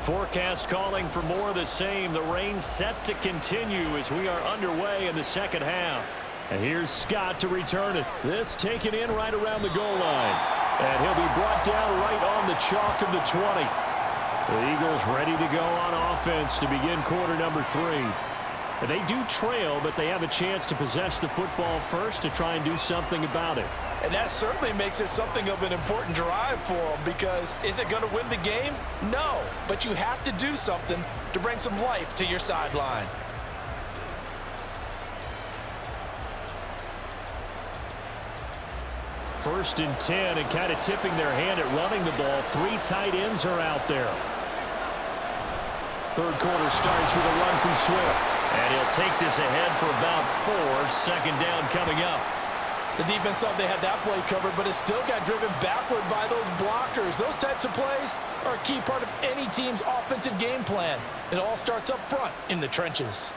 Forecast calling for more of the same. The rain set to continue as we are underway in the 2nd half. And here's Scott to return it. This taken in right around the goal line. And he'll be brought down right on the chalk of the 20. The Eagles ready to go on offense to begin quarter number 3. And they do trail, but they have a chance to possess the football first to try and do something about it. And that certainly makes it something of an important drive for them, because is it going to win the game? No, but you have to do something to bring some life to your sideline. First and 10, and kind of tipping their hand at running the ball. 3 tight ends are out there. 3rd quarter starts with a run from Swift. And he'll take this ahead for about 4. 2nd down coming up. The defense thought they had that play covered, but it still got driven backward by those blockers. Those types of plays are a key part of any team's offensive game plan. It all starts up front in the trenches.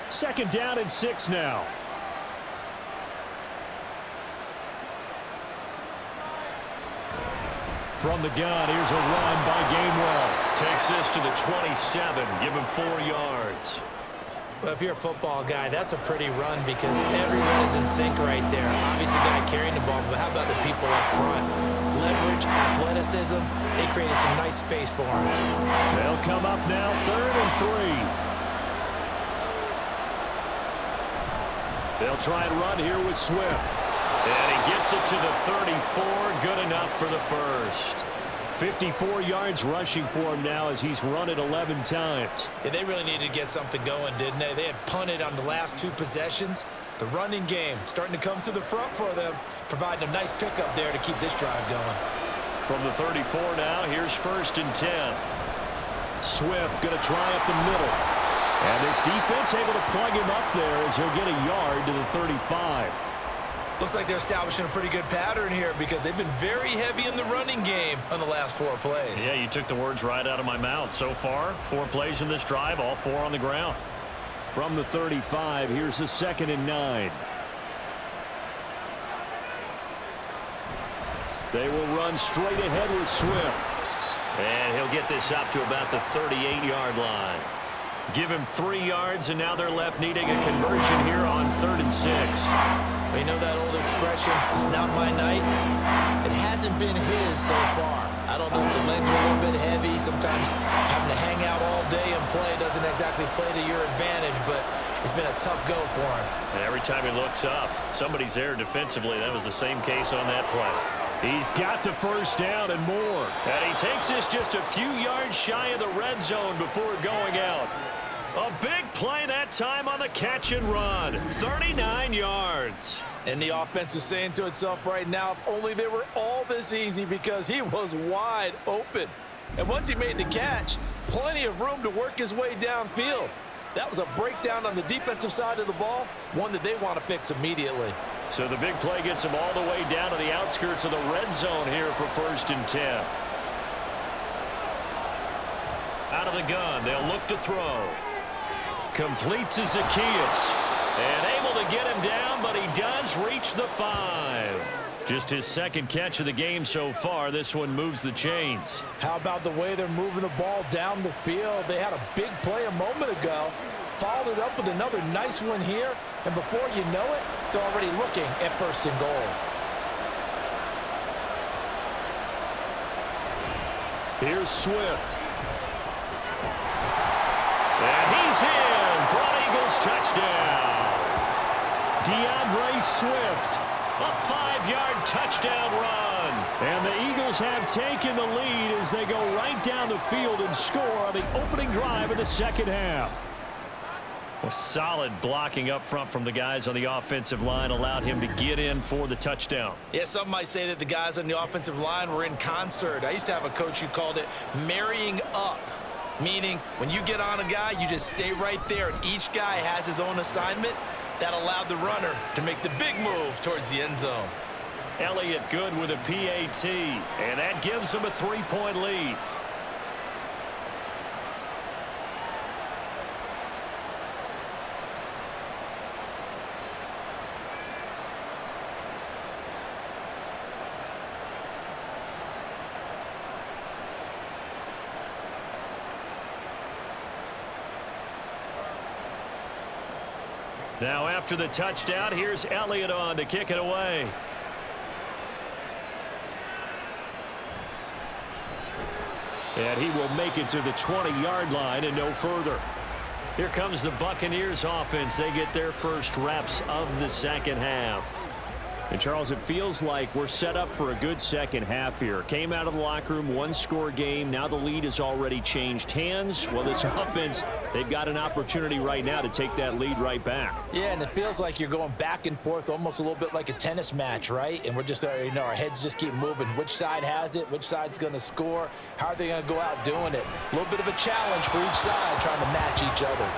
2nd down and 6 now. From the gun, here's a run by Gainwell. Takes this to the 27, give him 4 yards. Well, if you're a football guy, that's a pretty run because everyone is in sync right there. Obviously, the guy carrying the ball, but how about the people up front? Leverage, athleticism, they created some nice space for him. They'll come up now, 3rd and 3. They'll try and run here with Swift. And he gets it to the 34, good enough for the first. 54 yards rushing for him now as he's run it 11 times. Yeah, they really needed to get something going, didn't they? They had punted on the last 2 possessions. The running game starting to come to the front for them, providing a nice pickup there to keep this drive going. From the 34 now, here's 1st and 10. Swift going to try up the middle. And this defense able to plug him up there as he'll get a yard to the 35. Looks like they're establishing a pretty good pattern here because they've been very heavy in the running game on the last 4 plays. Yeah, you took the words right out of my mouth. So far, 4 plays in this drive, all 4 on the ground. From the 35, here's the 2nd and 9. They will run straight ahead with Swift. And he'll get this up to about the 38-yard line. Give him 3 yards, and now they're left needing a conversion here on 3rd and 6. Well, you know that old expression, it's not my night? It hasn't been his so far. I don't know if the legs are a little bit heavy. Sometimes having to hang out all day and play doesn't exactly play to your advantage, but It's been a tough go for him. And every time he looks up, somebody's there defensively. That was the same case on that play. He's got the first down and more. And he takes this just a few yards shy of the red zone before going out. A big play that time on the catch and run. 39 yards. And the offense is saying to itself right now, if only they were all this easy, because he was wide open. And once he made the catch, plenty of room to work his way downfield. That was a breakdown on the defensive side of the ball, one that they want to fix immediately. So the big play gets him all the way down to the outskirts of the red zone here for 1st and 10. Out of the gun, they'll look to throw. Complete to Zacchaeus. And able to get him down, but he does reach the 5. Just his 2nd catch of the game so far. This one moves the chains. How about the way they're moving the ball down the field? They had a big play a moment ago, followed it up with another nice one here, and before you know it, they're already looking at 1st and goal. Here's Swift. And he's in for an Eagles touchdown. DeAndre Swift. A 5-yard touchdown run. And the Eagles have taken the lead as they go right down the field and score on the opening drive of the 2nd half. Well, solid blocking up front from the guys on the offensive line allowed him to get in for the touchdown. Yeah, some might say that the guys on the offensive line were in concert. I used to have a coach who called it marrying up, meaning when you get on a guy, you just stay right there, and each guy has his own assignment. That allowed the runner to make the big move towards the end zone. Elliott good with a PAT, and that gives him a 3-point lead. Now after the touchdown, here's Elliott on to kick it away. And he will make it to the 20-yard line and no further. Here comes the Buccaneers offense. They get their first reps of the 2nd half. And, Charles, it feels like we're set up for a good 2nd half here. Came out of the locker room, 1-score game. Now the lead has already changed hands. Well, this offense, they've got an opportunity right now to take that lead right back. Yeah, and it feels like you're going back and forth almost a little bit like a tennis match, right? And we're just, you know, our heads just keep moving. Which side has it? Which side's going to score? How are they going to go out doing it? A little bit of a challenge for each side trying to match each other.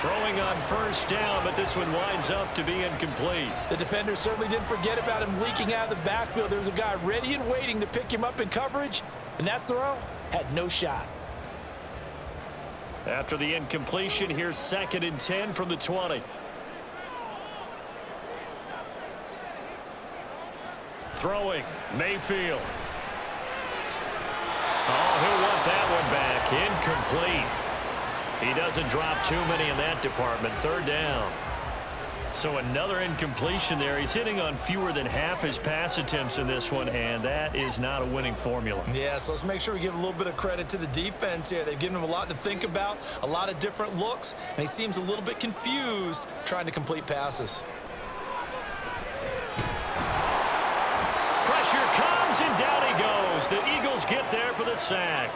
Throwing on 1st down, but this one winds up to be incomplete. The defender certainly didn't forget about him leaking out of the backfield. There was a guy ready and waiting to pick him up in coverage, and that throw had no shot. After the incompletion, here's 2nd and 10 from the 20. Throwing, Mayfield. Oh, he'll want that one back. Incomplete. He doesn't drop too many in that department. 3rd down. So another incompletion there. He's hitting on fewer than half his pass attempts in this one, and that is not a winning formula. Yeah, so let's make sure we give a little bit of credit to the defense here. They've given him a lot to think about, a lot of different looks, and he seems a little bit confused trying to complete passes. Pressure comes, and down he goes. The Eagles get there for the sack.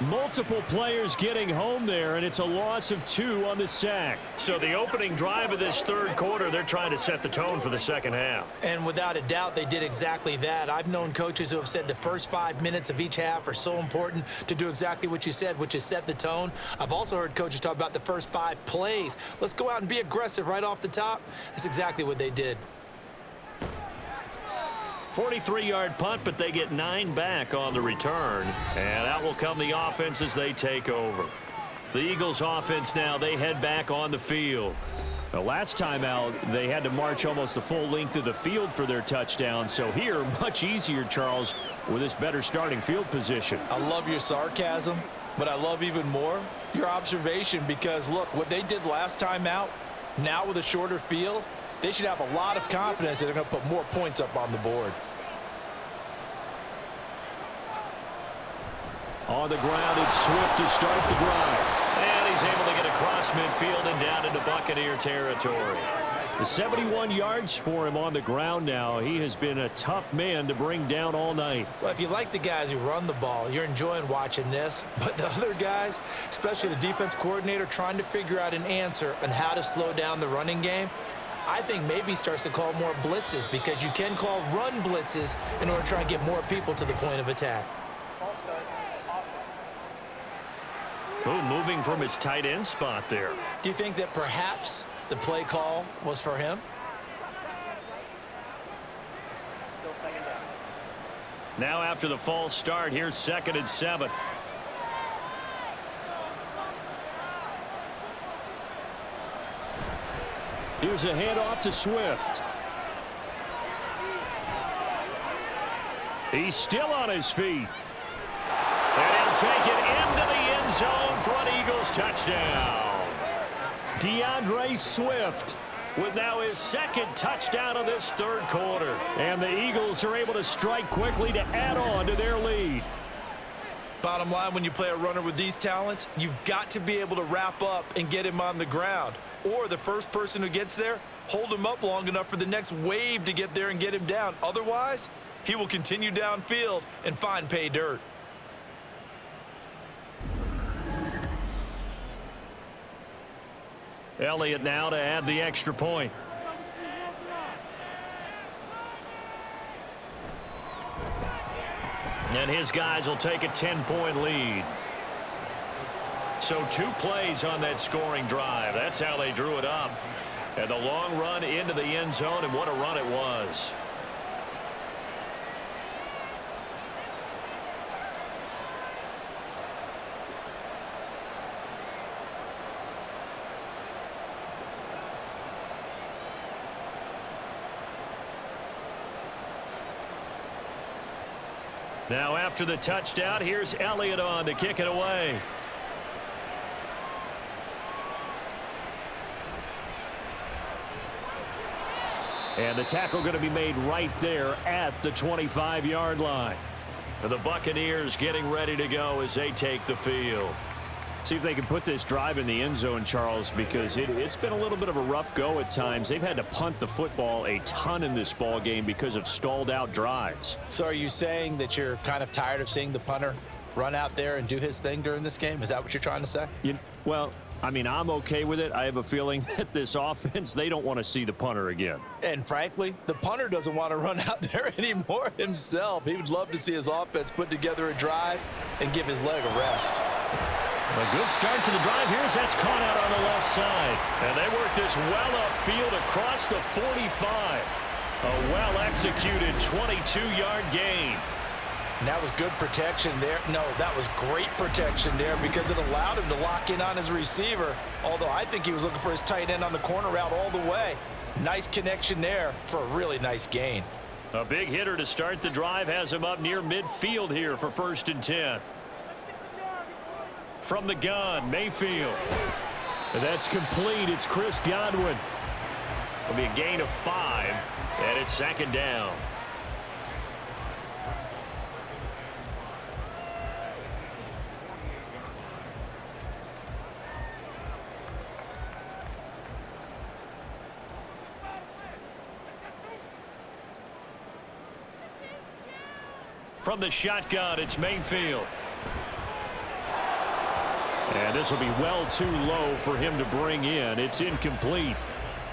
Multiple players getting home there, and it's a loss of 2 on the sack. So the opening drive of this 3rd quarter, they're trying to set the tone for the 2nd half. And without a doubt, they did exactly that. I've known coaches who have said the first 5 minutes of each half are so important to do exactly what you said, which is set the tone. I've also heard coaches talk about the first 5 plays. Let's go out and be aggressive right off the top. That's exactly what they did. 43-yard punt, but they get 9 back on the return. And out will come the offense as they take over. The Eagles offense now, they head back on the field. The last time out, they had to march almost the full length of the field for their touchdown. So here, much easier, Charles, with this better starting field position. I love your sarcasm, but I love even more your observation, because, look, what they did last time out, now with a shorter field, they should have a lot of confidence that they're going to put more points up on the board. On the ground, it's Swift to start the drive. And he's able to get across midfield and down into Buccaneer territory. 71 yards for him on the ground now. He has been a tough man to bring down all night. Well, if you like the guys who run the ball, you're enjoying watching this. But the other guys, especially the defense coordinator, trying to figure out an answer on how to slow down the running game, I think maybe starts to call more blitzes, because you can call run blitzes in order to try and get more people to the point of attack. Oh, moving from his tight end spot there. Do you think that perhaps the play call was for him? Now after the false start, here's 2nd and 7. Here's a handoff to Swift. He's still on his feet. And he'll take it into the end zone for an Eagles touchdown. DeAndre Swift with now his 2nd touchdown of this 3rd quarter. And the Eagles are able to strike quickly to add on to their lead. Bottom line, when you play a runner with these talents, you've got to be able to wrap up and get him on the ground. Or the first person who gets there, hold him up long enough for the next wave to get there and get him down. Otherwise, he will continue downfield and find pay dirt. Elliott now to add the extra point. And his guys will take a 10-point lead. So 2 plays on that scoring drive. That's how they drew it up. And the long run into the end zone, and what a run it was. Now after the touchdown, here's Elliott on to kick it away. And the tackle going to be made right there at the 25-yard line. And the Buccaneers getting ready to go as they take the field. See if they can put this drive in the end zone, Charles, because it's been a little bit of a rough go at times. They've had to punt the football a ton in this ball game because of stalled out drives. So are you saying that you're kind of tired of seeing the punter run out there and do his thing during this game? Is that what you're trying to say? Well, I mean, I'm okay with it. I have a feeling that this offense, they don't want to see the punter again. And frankly, the punter doesn't want to run out there anymore himself. He would love to see his offense put together a drive and give his leg a rest. A good start to the drive. Here's that's caught out on the left side. And they work this well upfield across the 45. A well-executed 22-yard gain. And that was good protection there. No, that was great protection there because it allowed him to lock in on his receiver. Although I think he was looking for his tight end on the corner route all the way. Nice connection there for a really nice gain. A big hitter to start the drive has him up near midfield here for 1st and 10. From the gun, Mayfield. And that's complete. It's Chris Godwin. It'll be a gain of 5, and it's 2nd down. From the shotgun, it's Mayfield. And this will be well too low for him to bring in. It's incomplete.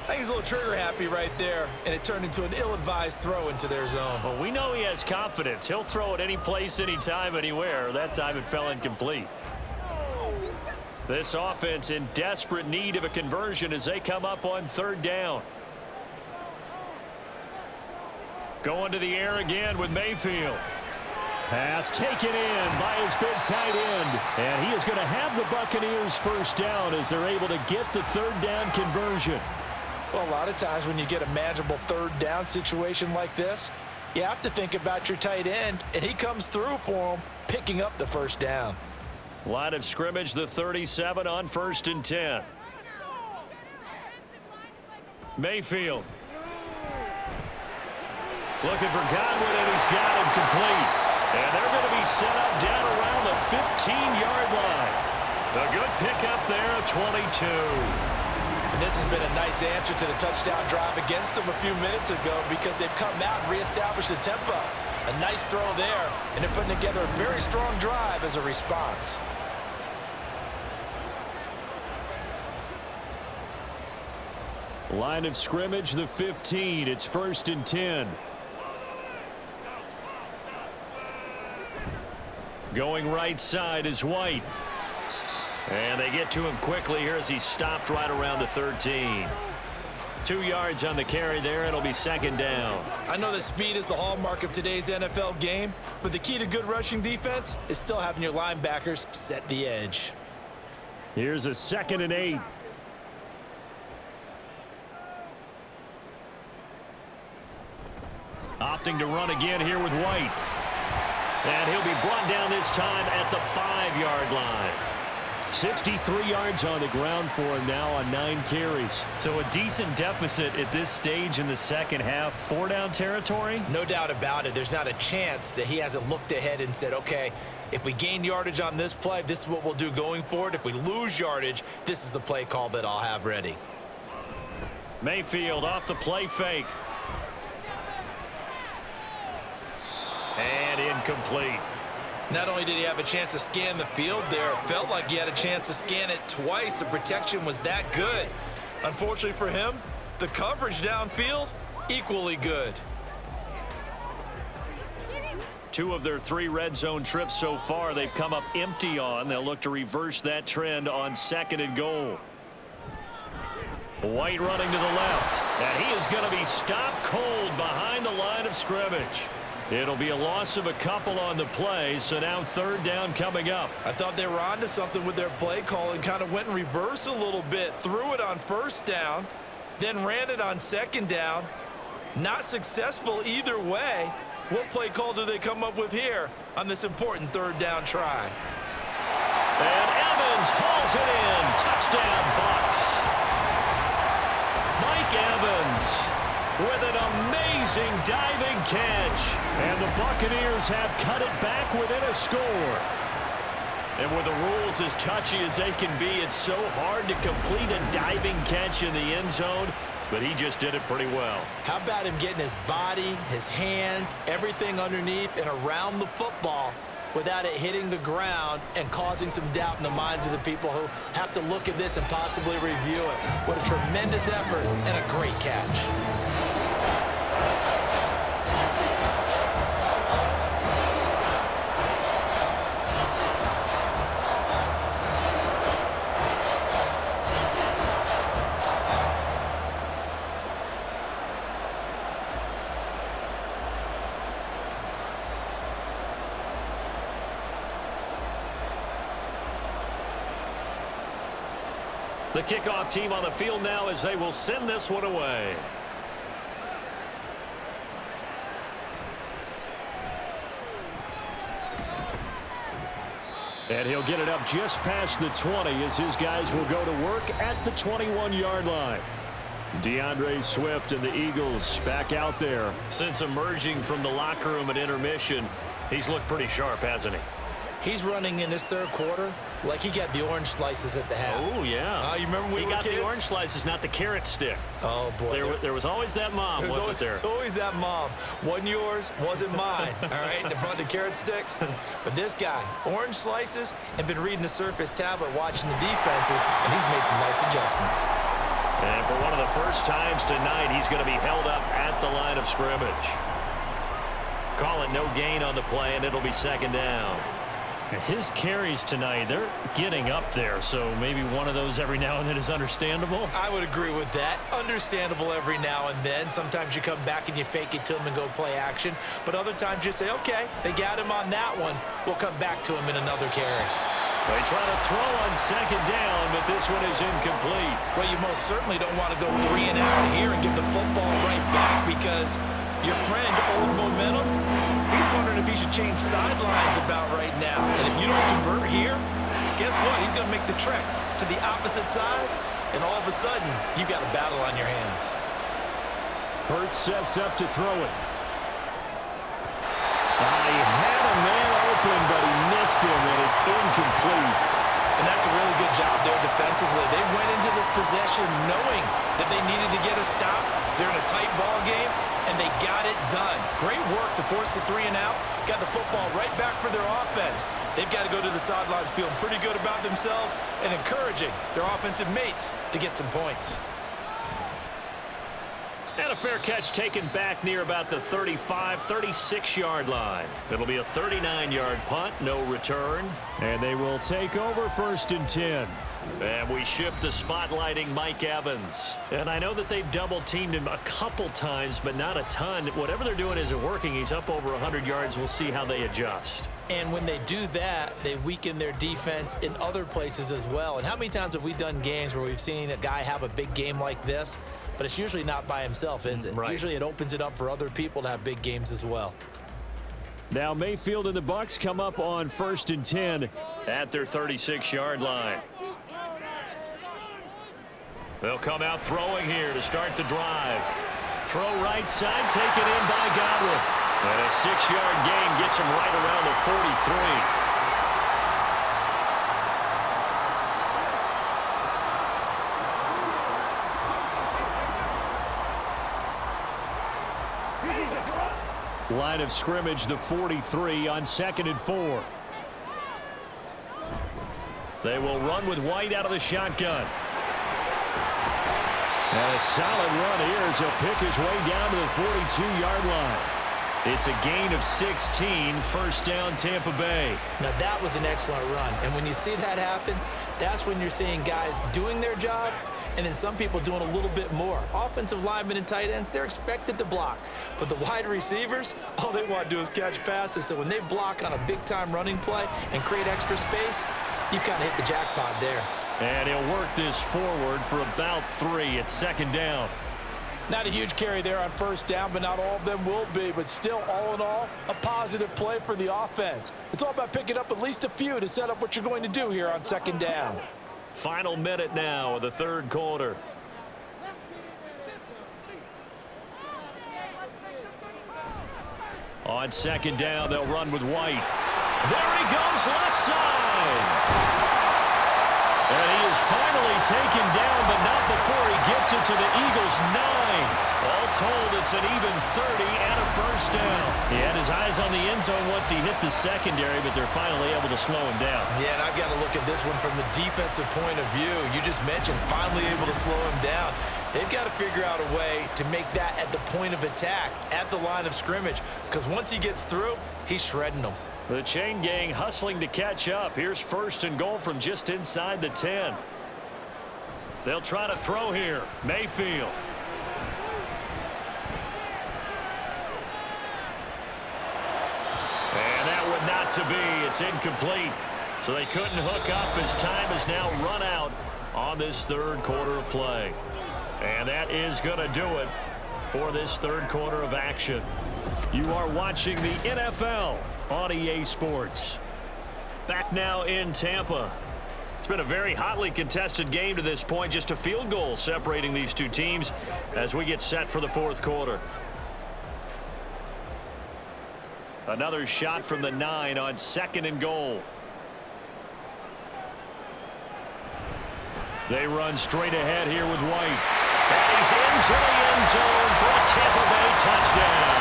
I think he's a little trigger happy right there, and it turned into an ill-advised throw into their zone. Well, we know he has confidence. He'll throw it any place, anytime, anywhere. That time it fell incomplete. This offense in desperate need of a conversion as they come up on 3rd down. Going to the air again with Mayfield. Pass taken in by his big tight end. And he is going to have the Buccaneers 1st down as they're able to get the 3rd down conversion. Well, a lot of times when you get a manageable 3rd down situation like this, you have to think about your tight end, and he comes through for him, picking up the 1st down. Line of scrimmage, the 37 on 1st and 10. Mayfield. Looking for Godwin, and he's got him complete. And they're going to be set up down around the 15-yard line. A good pickup there, a 22. And this has been a nice answer to the touchdown drive against them a few minutes ago because they've come out and reestablished the tempo. A nice throw there, and they're putting together a very strong drive as a response. Line of scrimmage, the 15. It's 1st and 10. Going right side is White. And they get to him quickly here as he stopped right around the 13. 2 yards on the carry there. It'll be 2nd down. I know that speed is the hallmark of today's NFL game, but the key to good rushing defense is still having your linebackers set the edge. Here's a 2nd and 8. Opting to run again here with White. And he'll be brought down this time at the 5-yard line. 63 yards on the ground for him now on 9 carries. So a decent deficit at this stage in the second half. 4-down territory? No doubt about it. There's not a chance that he hasn't looked ahead and said, okay, if we gain yardage on this play, this is what we'll do going forward. If we lose yardage, this is the play call that I'll have ready. Mayfield off the play fake. And incomplete. Not only did he have a chance to scan the field there, it felt like he had a chance to scan it twice. The protection was that good. Unfortunately for him, the coverage downfield, equally good. 2 of their 3 red zone trips so far they've come up empty on. They'll look to reverse that trend on 2nd and goal. White running to the left. And he is going to be stopped cold behind the line of scrimmage. It'll be a loss of a couple on the play, so now 3rd down coming up. I thought they were onto something with their play call and kind of went in reverse a little bit. Threw it on 1st down, then ran it on 2nd down. Not successful either way. What play call do they come up with here on this important 3rd down try? And Evans hauls it in. Touchdown, Bucs. Mike Evans with an amazing diving catch. And the Buccaneers have cut it back within a score. And with the rules as touchy as they can be, it's so hard to complete a diving catch in the end zone, but he just did it pretty well. How about him getting his body, his hands, everything underneath and around the football without it hitting the ground and causing some doubt in the minds of the people who have to look at this and possibly review it. What a tremendous effort and a great catch. The kickoff team on the field now as they will send this one away. And he'll get it up just past the 20 as his guys will go to work at the 21-yard line. DeAndre Swift and the Eagles back out there. Since emerging from the locker room at intermission, he's looked pretty sharp, hasn't he? He's running in this 3rd quarter like he got the orange slices at the half. Oh, yeah. You remember when we were kids? He got the orange slices, not the carrot stick. Oh, boy. There was always that mom, wasn't there? There's always that mom. Wasn't yours, wasn't mine, all right? They brought the carrot sticks. But this guy, orange slices, and been reading the Surface tablet, watching the defenses, and he's made some nice adjustments. And for one of the first times tonight, he's going to be held up at the line of scrimmage. Call it no gain on the play, and it'll be 2nd down. His carries tonight, they're getting up there, so maybe one of those every now and then is understandable. I would agree with that. Understandable every now and then. Sometimes you come back and you fake it to him and go play action. But other times you say, okay, they got him on that one. We'll come back to him in another carry. They try to throw on 2nd down, but this one is incomplete. Well, you most certainly don't want to go 3 and out here and give the football right back because your friend, Old Momentum, he's wondering if he should change sidelines about right now. And if you don't convert here, guess what? He's going to make the trek to the opposite side, and all of a sudden, you've got a battle on your hands. Hurts sets up to throw it. He had a man open, but he missed him, and it's incomplete. And that's a really good job there defensively. They went into this possession knowing that they needed to get a stop. They're in a tight ball game, and they got it done. Great work to force the 3 and out. Got the football right back for their offense. They've got to go to the sidelines feeling pretty good about themselves and encouraging their offensive mates to get some points. And a fair catch taken back near about the 35, 36-yard line. It'll be a 39-yard punt, no return. And they will take over 1st and 10. And we shift to spotlighting Mike Evans. And I know that they've double-teamed him a couple times, but not a ton. Whatever they're doing isn't working. He's up over 100 yards. We'll see how they adjust. And when they do that, they weaken their defense in other places as well. And how many times have we done games where we've seen a guy have a big game like this, but it's usually not by himself, is it? Right. Usually it opens it up for other people to have big games as well. Now Mayfield and the Bucs come up on 1st and 10 at their 36-yard line. They'll come out throwing here to start the drive. Throw right side, taken in by Godwin. And a 6-yard gain gets him right around the 43. Line of scrimmage, the 43 on 2nd and 4. They will run with White out of the shotgun. And a solid run here as he'll pick his way down to the 42-yard line. It's a gain of 16, 1st down Tampa Bay. Now that was an excellent run. And when you see that happen, that's when you're seeing guys doing their job and then some people doing a little bit more. Offensive linemen and tight ends, they're expected to block. But the wide receivers, all they want to do is catch passes. So when they block on a big-time running play and create extra space, you've kind of hit the jackpot there. And he'll work this forward for about 3 at 2nd down. Not a huge carry there on 1st down, but not all of them will be. But still, all in all, a positive play for the offense. It's all about picking up at least a few to set up what you're going to do here on 2nd down. Final minute now of the 3rd quarter. On 2nd down, they'll run with White. There he goes, left side. And he is finally taken down, but not before he gets it to the Eagles' 9. All told, it's an even 30 and a 1st down. He had his eyes on the end zone once he hit the secondary, but they're finally able to slow him down. Yeah, and I've got to look at this one from the defensive point of view. You just mentioned finally able to slow him down. They've got to figure out a way to make that at the point of attack, at the line of scrimmage, because once he gets through, he's shredding them. The chain gang hustling to catch up. Here's 1st and goal from just inside the 10. They'll try to throw here. Mayfield. And that would not to be. It's incomplete. So they couldn't hook up as time is now run out on this 3rd quarter of play. And that is going to do it for this 3rd quarter of action. You are watching the NFL on EA Sports. Back now in Tampa. It's been a very hotly contested game to this point. Just a field goal separating these two teams as we get set for the 4th quarter. Another shot from the 9 on 2nd and goal. They run straight ahead here with White. And he's into the end zone for a Tampa Bay touchdown.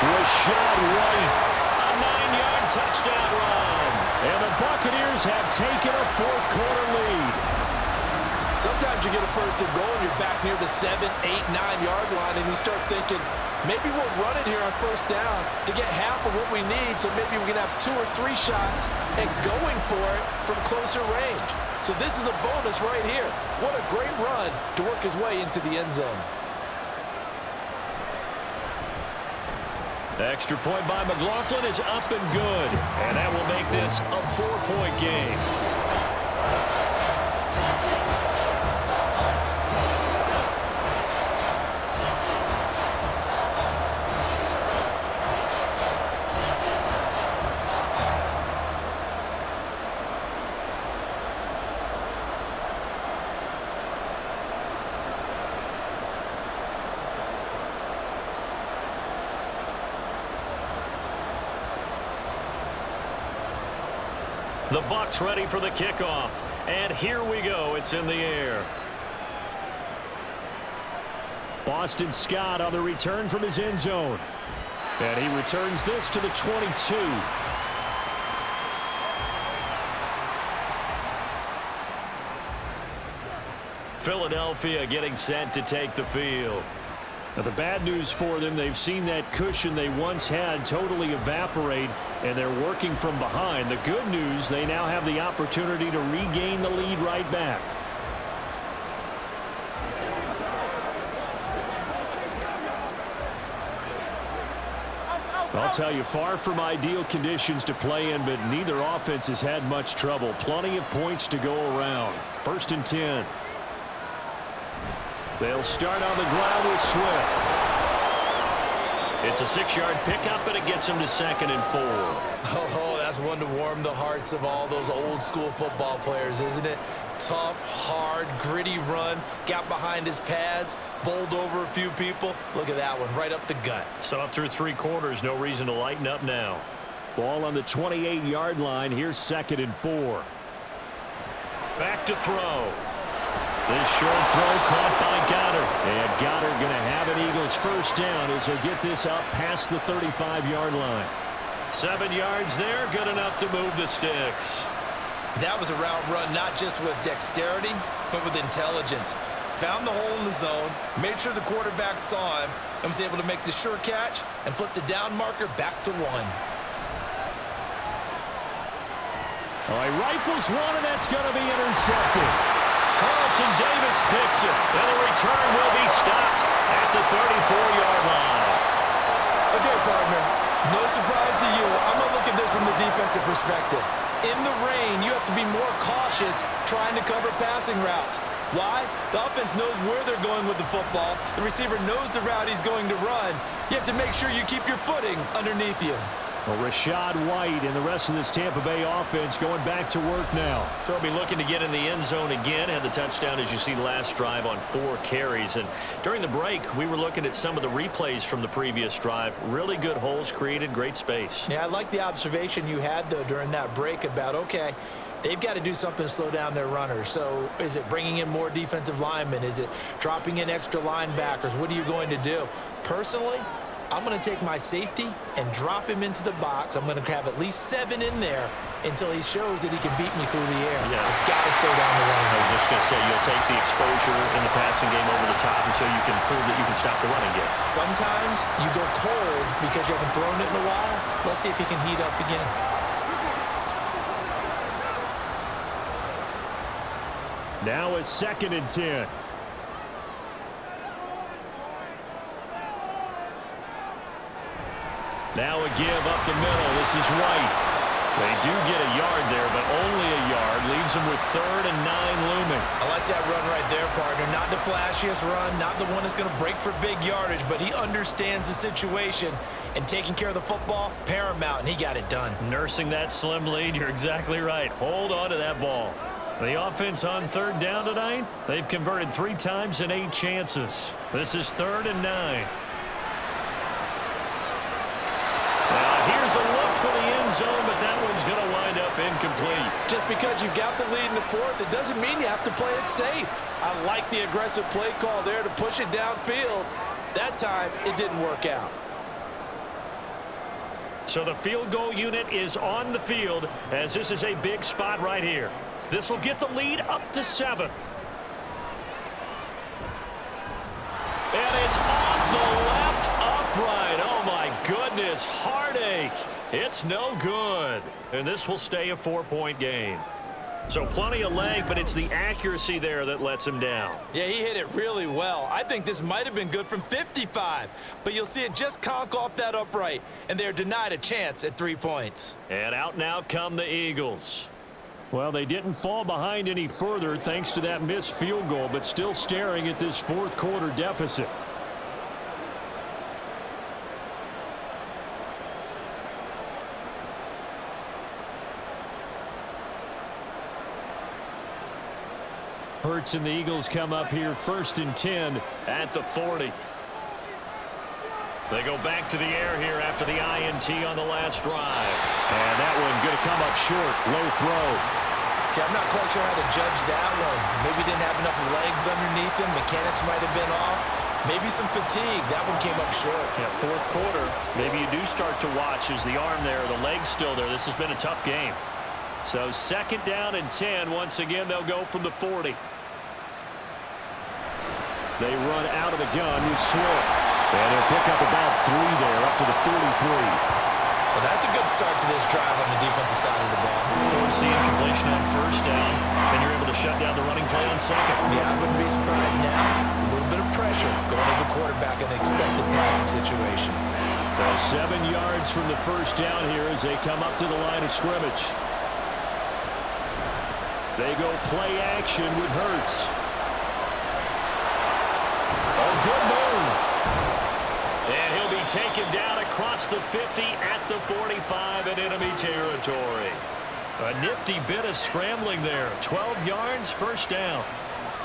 Rashad White, a 9-yard touchdown run. And the Buccaneers have taken a 4th quarter lead. Sometimes you get a 1st and goal and you're back near the 7, 8, 9-yard line, and you start thinking, maybe we'll run it here on 1st down to get half of what we need, so maybe we can have 2 or 3 shots and going for it from closer range. So this is a bonus right here. What a great run to work his way into the end zone. Extra point by McLaughlin is up and good. And that will make this a 4-point game. The Bucs ready for the kickoff. And here we go. It's in the air. Boston Scott on the return from his end zone. And he returns this to the 22. Philadelphia getting set to take the field. Now, the bad news for them, they've seen that cushion they once had totally evaporate, and they're working from behind. The good news, they now have the opportunity to regain the lead right back. I'll tell you, far from ideal conditions to play in, but neither offense has had much trouble. Plenty of points to go around. 1st and 10. They'll start on the ground with Swift. It's a 6-yard pickup, and it gets him to 2nd and 4. Oh, that's one to warm the hearts of all those old-school football players, isn't it? Tough, hard, gritty run. Got behind his pads, bowled over a few people. Look at that one, right up the gut. So up through 3 quarters, no reason to lighten up now. Ball on the 28-yard line. Here's 2nd and 4. Back to throw. This short throw caught by Goddard. And Goddard going to have an Eagles first down as he'll get this up past the 35-yard line. 7 yards there, good enough to move the sticks. That was a route run not just with dexterity, but with intelligence. Found the hole in the zone, made sure the quarterback saw him, and was able to make the sure catch and flip the down marker back to 1. All right, rifles one, and that's going to be intercepted. Carlton Davis picks it, and the return will be stopped at the 34-yard line. Okay, partner, no surprise to you. I'm going to look at this from the defensive perspective. In the rain, you have to be more cautious trying to cover passing routes. Why? The offense knows where they're going with the football. The receiver knows the route he's going to run. You have to make sure you keep your footing underneath you. Well, Rashad White and the rest of this Tampa Bay offense going back to work now. They'll be looking to get in the end zone again. Had the touchdown, as you see, last drive on 4 carries. And during the break, we were looking at some of the replays from the previous drive. Really good holes created, great space. Yeah, I like the observation you had, though, during that break about, okay, they've got to do something to slow down their runners. So is it bringing in more defensive linemen? Is it dropping in extra linebackers? What are you going to do? Personally, I'm going to take my safety and drop him into the box. I'm going to have at least 7 in there until he shows that he can beat me through the air. Yeah. I've got to slow down the running. I was just going to say, you'll take the exposure in the passing game over the top until you can prove that you can stop the running game. Sometimes you go cold because you haven't thrown it in a while. Let's see if he can heat up again. Now is 2nd and 10. Now a give up the middle. This is White. They do get a yard there, but only a yard. Leaves them with 3rd and 9 looming. I like that run right there, partner. Not the flashiest run, not the one that's going to break for big yardage, but he understands the situation, and taking care of the football, paramount, and he got it done. Nursing that slim lead, you're exactly right. Hold on to that ball. The offense on 3rd down tonight, they've converted 3 times in 8 chances. This is 3rd and 9. Here's a look for the end zone, but that one's going to wind up incomplete. Just because you've got the lead in the 4th, it doesn't mean you have to play it safe. I like the aggressive play call there to push it downfield. That time, it didn't work out. So the field goal unit is on the field, as this is a big spot right here. This will get the lead up to 7. And it's off the left upright. Oh, my goodness. Heartache. It's no good. And this will stay a 4-point game. So plenty of leg, but it's the accuracy there that lets him down. Yeah, he hit it really well. I think this might have been good from 55, but you'll see it just conk off that upright, and they're denied a chance at 3 points. And out now come the Eagles. Well, they didn't fall behind any further thanks to that missed field goal, but still staring at this 4th quarter deficit. Hurts and the Eagles come up here 1st and 10 at the 40. They go back to the air here after the INT on the last drive. And that one going to come up short. Low throw. Okay, I'm not quite sure how to judge that one. Maybe didn't have enough legs underneath him. Mechanics might have been off. Maybe some fatigue. That one came up short. Yeah, fourth quarter. Maybe you do start to watch. Is the arm there, the leg's still there. This has been a tough game. So 2nd down and 10. Once again, they'll go from the 40. They run out of the gun with Swift. And they'll pick up about 3 there, up to the 43. Well, that's a good start to this drive on the defensive side of the ball. Force the incompletion on 1st down, and you're able to shut down the running play on 2nd. Yeah, I wouldn't be surprised now. A little bit of pressure going to the quarterback in an expected passing situation. So 7 yards from the 1st down here as they come up to the line of scrimmage. They go play action with Hurts. A good move. And he'll be taken down across the 50 at the 45 in enemy territory. A nifty bit of scrambling there. 12 yards, 1st down.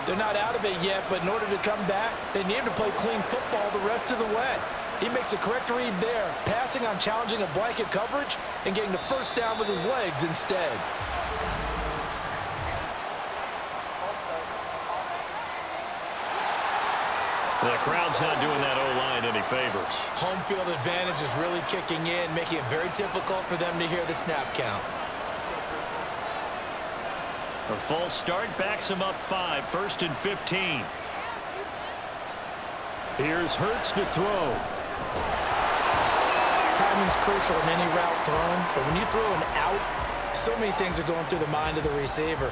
They're not out of it yet, but in order to come back, they need to play clean football the rest of the way. He makes a correct read there, passing on challenging a blanket coverage and getting the 1st down with his legs instead. The crowd's not doing that O-line any favors. Home field advantage is really kicking in, making it very difficult for them to hear the snap count. A false start backs him up 5, 1st and 15. Here's Hurts to throw. Timing's crucial in any route thrown, but when you throw an out, so many things are going through the mind of the receiver.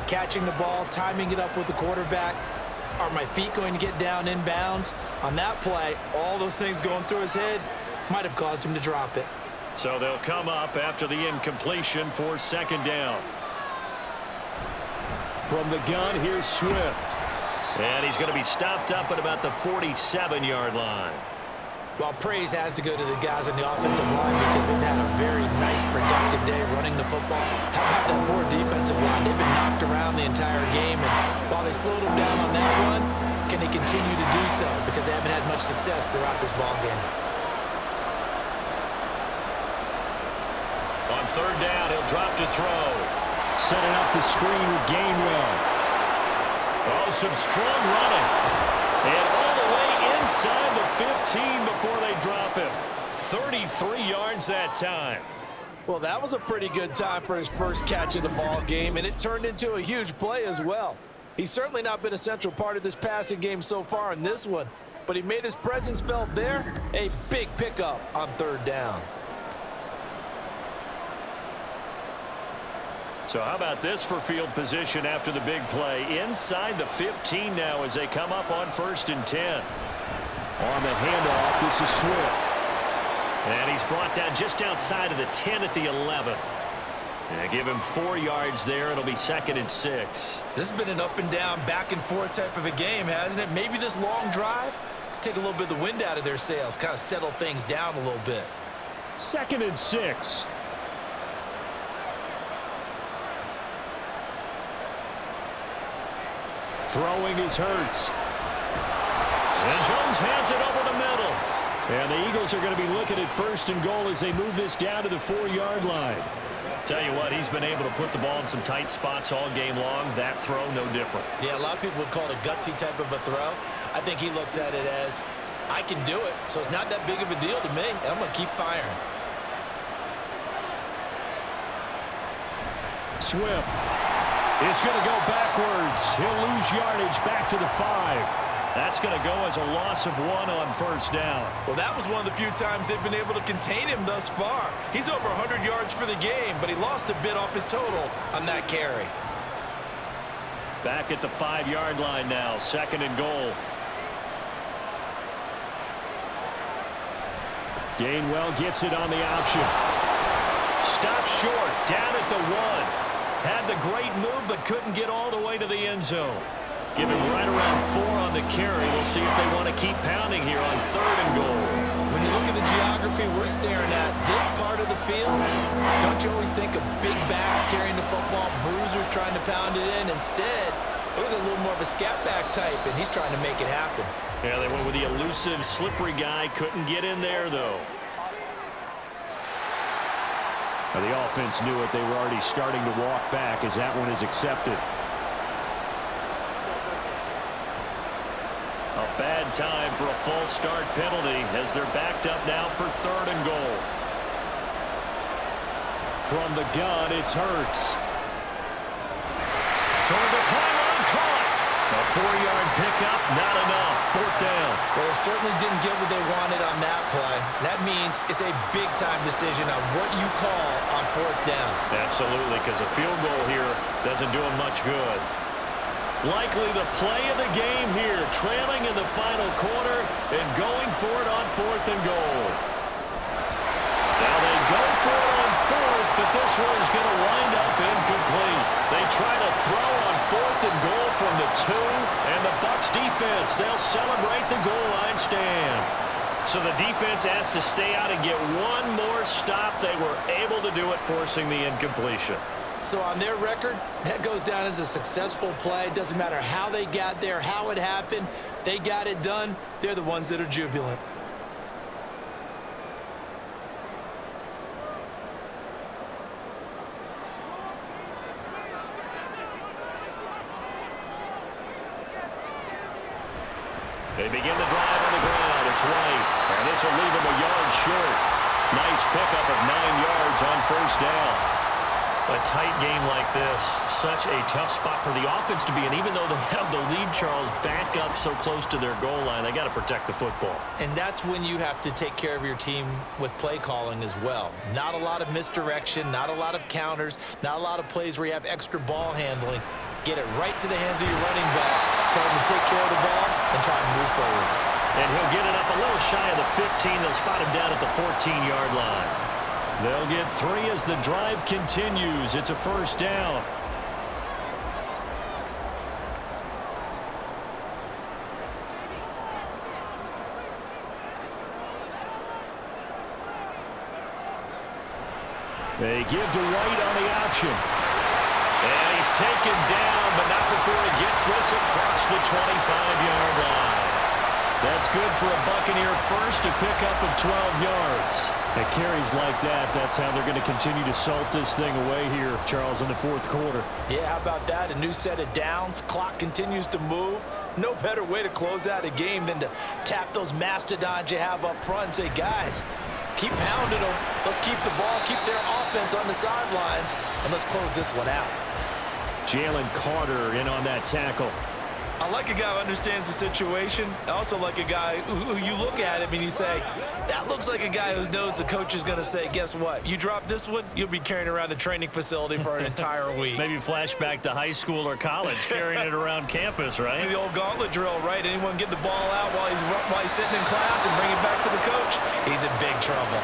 Catching the ball, timing it up with the quarterback. Are my feet going to get down inbounds? On that play, all those things going through his head might have caused him to drop it. So they'll come up after the incompletion for 2nd down. From the gun, here's Swift. And he's going to be stopped up at about the 47-yard line. Well, praise has to go to the guys on the offensive line because they've had a very nice, productive day running the football. How about that poor defensive line? They've been knocked around the entire game, and while they slowed them down on that one, can they continue to do so? Because they haven't had much success throughout this ball game. On 3rd down, he'll drop to throw. Setting up the screen with Gainwell. Oh, some strong running. And all the way inside the 15 before they drop him. 33 yards that time. Well, that was a pretty good time for his first catch of the ball game, and it turned into a huge play as well. He's certainly not been a central part of this passing game so far in this one, but he made his presence felt there. A big pickup on 3rd down. So how about this for field position after the big play? Inside the 15 now as they come up on 1st and 10. On the handoff, this is Swift. And he's brought down just outside of the 10 at the 11. And give him 4 yards there. It'll be 2nd and 6. This has been an up and down, back and forth type of a game, hasn't it? Maybe this long drive take a little bit of the wind out of their sails, kind of settle things down a little bit. 2nd and 6. Throwing is Hurts. And Jones has it over the middle. And the Eagles are going to be looking at 1st and goal as they move this down to the 4-yard line. Tell you what, he's been able to put the ball in some tight spots all game long. That throw, no different. Yeah, a lot of people would call it a gutsy type of a throw. I think he looks at it as, I can do it, so it's not that big of a deal to me, and I'm going to keep firing. Swift is going to go backwards. He'll lose yardage back to the 5. That's going to go as a loss of 1 on 1st down. Well, that was one of the few times they've been able to contain him thus far. He's over 100 yards for the game, but he lost a bit off his total on that carry. Back at the 5-yard line now, 2nd and goal. Gainwell gets it on the option. Stopped short, down at the 1. Had the great move, but couldn't get all the way to the end zone. Give him right around 4 on the carry. We'll see if they want to keep pounding here on 3rd and goal. When you look at the geography we're staring at, this part of the field, don't you always think of big backs carrying the football, bruisers trying to pound it in? Instead, Look at a little more of a scat back type, and he's trying to make it happen. Yeah, they went with the elusive, slippery guy. Couldn't get in there, though. Now, the offense knew it. They were already starting to walk back as that one is accepted. A bad time for a false start penalty as they're backed up now for 3rd and goal. From the gun, it's Hurts. Toward the pylon, caught. A 4-yard pickup, not enough. 4th down. Well, they certainly didn't get what they wanted on that play. That means it's a big-time decision on what you call on 4th down. Absolutely, because a field goal here doesn't do them much good. Likely the play of the game here, trailing in the final quarter and going for it on 4th and goal. Now they go for it on 4th, but this one is going to wind up incomplete. They try to throw on 4th and goal from the 2, and the Bucs defense, they'll celebrate the goal line stand. So the defense has to stay out and get one more stop. They were able to do it, forcing the incompletion. So on their record, that goes down as a successful play. Doesn't matter how they got there, how it happened. They got it done. They're the ones that are jubilant. They begin the drive on the ground. It's White, and this will leave him a yard short. Nice pickup of 9 yards on 1st down. A tight game like this, such a tough spot for the offense to be in. Even though they have the lead, Charles, back up so close to their goal line, they got to protect the football. And that's when you have to take care of your team with play calling as well. Not a lot of misdirection, not a lot of counters, not a lot of plays where you have extra ball handling. Get it right to the hands of your running back. Tell him to take care of the ball and try and move forward. And he'll get it up a little shy of the 15. They'll spot him down at the 14-yard line. They'll get 3 as the drive continues. It's a 1st down. They give to White on the option. And he's taken down, but not before he gets this across the 25-yard line. That's good for a Buccaneer first, a pickup of 12 yards. At carries like that, that's how they're going to continue to salt this thing away here, Charles, in the 4th quarter. Yeah, how about that? A new set of downs. Clock continues to move. No better way to close out a game than to tap those mastodons you have up front and say, guys, keep pounding them. Let's keep the ball, keep their offense on the sidelines, and let's close this one out. Jalen Carter in on that tackle. I like a guy who understands the situation. I also like a guy who you look at him and you say, that looks like a guy who knows the coach is going to say, guess what? You drop this one, you'll be carrying around the training facility for an entire week. Maybe flashback to high school or college, carrying it around campus, right? The old gauntlet drill, right? Anyone get the ball out while he's sitting in class and bring it back to the coach? He's in big trouble.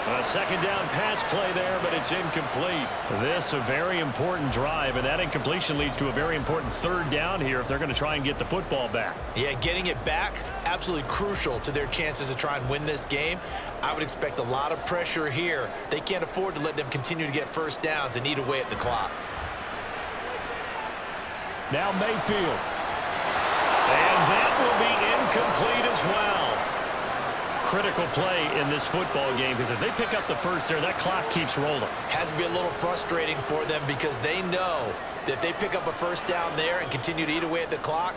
A 2nd down pass play there, but it's incomplete. This a very important drive, and that incompletion leads to a very important 3rd down here if they're going to try and get the football back. Yeah, getting it back, absolutely crucial to their chances to try and win this game. I would expect a lot of pressure here. They can't afford to let them continue to get 1st downs and eat away at the clock. Now Mayfield. And that will be incomplete as well. Critical play in this football game, because if they pick up the 1st there, that clock keeps rolling. Has to be a little frustrating for them because they know that if they pick up a 1st down there and continue to eat away at the clock,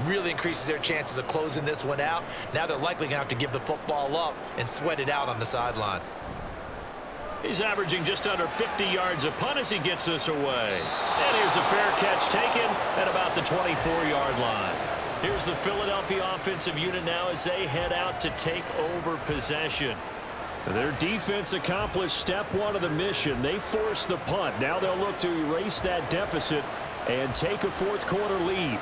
really increases their chances of closing this one out. Now they're likely going to have to give the football up and sweat it out on the sideline. He's averaging just under 50 yards a punt as he gets this away. And here's a fair catch taken at about the 24-yard line. Here's the Philadelphia offensive unit now as they head out to take over possession. Their defense accomplished step 1 of the mission. They forced the punt. Now they'll look to erase that deficit and take a 4th quarter lead.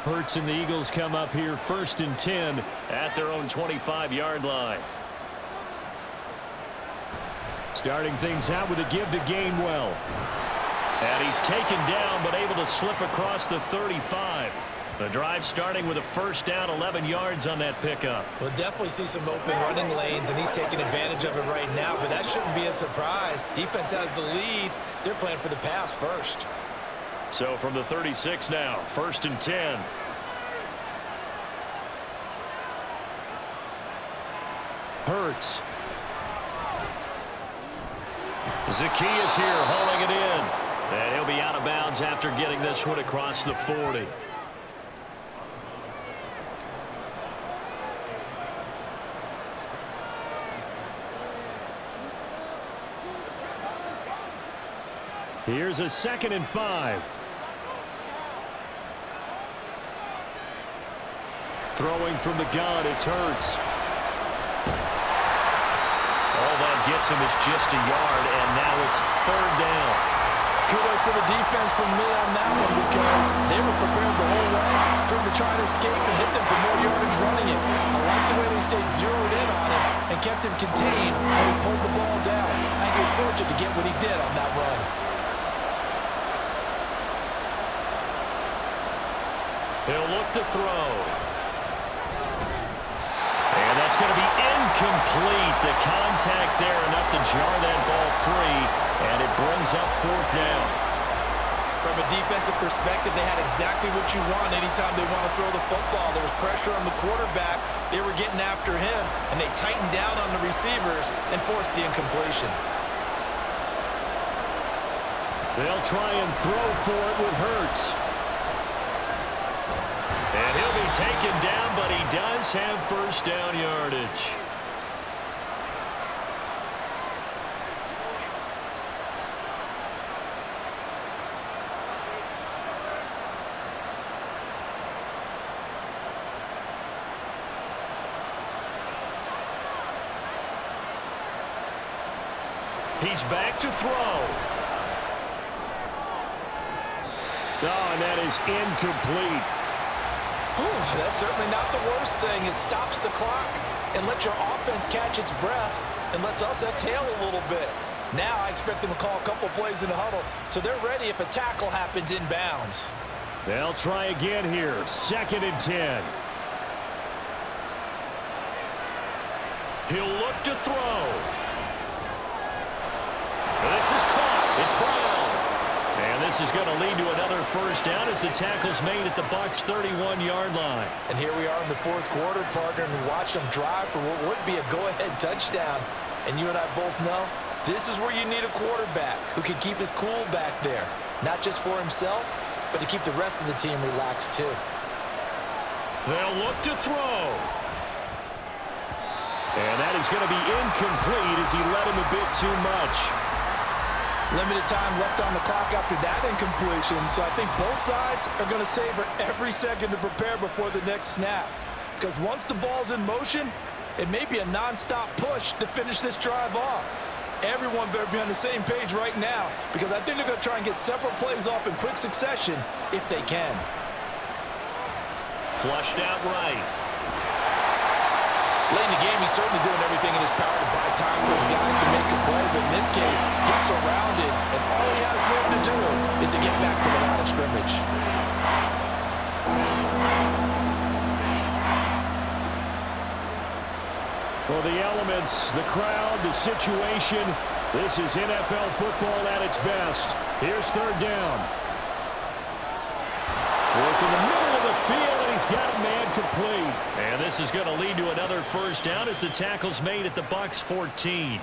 Hurts and the Eagles come up here 1st and 10 at their own 25-yard line. Starting things out with a give to Gainwell. And he's taken down but able to slip across the 35. The drive starting with a first down, 11 yards on that pickup. We'll definitely see some open running lanes, and he's taking advantage of it right now, but that shouldn't be a surprise. Defense has the lead. They're playing for the pass first. So from the 36 now, 1st and 10. Hurts. Zacchaeus here hauling it in. And he'll be out of bounds after getting this one across the 40. Here's a 2nd and 5. Throwing from the gun, it's Hurts. All that gets him is just a yard, and now it's 3rd down. Kudos for the defense from me on that one because they were prepared the whole way for him to try to escape and hit them for more yardage running it. I like the way they stayed zeroed in on him and kept him contained when he pulled the ball down. I think he was fortunate to get what he did on that run. He'll look to throw. And that's going to be incomplete. The contact there enough to jar that ball free, and it brings up 4th down. From a defensive perspective, they had exactly what you want anytime they want to throw the football. There was pressure on the quarterback. They were getting after him, and they tightened down on the receivers and forced the incompletion. They'll try and throw for it with Hurts. And he'll be taken down, but he does have 1st down yardage. He's back to throw. Oh, and that is incomplete. That's certainly not the worst thing. It stops the clock and lets your offense catch its breath and lets us exhale a little bit. Now I expect them to call a couple plays in the huddle so they're ready if a tackle happens inbounds. They'll try again here. 2nd and 10. He'll look to throw. This is caught. It's Brown. And this is going to lead to another 1st down as the tackle's made at the Bucs' 31-yard line. And here we are in the 4th quarter, partner, and we watch them drive for what would be a go-ahead touchdown. And you and I both know this is where you need a quarterback who can keep his cool back there. Not just for himself, but to keep the rest of the team relaxed too. They'll look to throw. And that is going to be incomplete as he led him a bit too much. Limited time left on the clock after that incompletion, so I think both sides are going to savor every second to prepare before the next snap. Because once the ball's in motion, it may be a non-stop push to finish this drive off. Everyone better be on the same page right now because I think they're going to try and get several plays off in quick succession if they can. Flushed out right. Late in the game, he's certainly doing everything in his power to buy time for his guys to make a play, but in this case, he's surrounded, and all he has room to do is to get back to the line of scrimmage. Well, the elements, the crowd, the situation, this is NFL football at its best. Here's 3rd down. Work in the middle of the field, and he's got it man complete. And this is going to lead to another 1st down as the tackle's made at the Bucs' 14.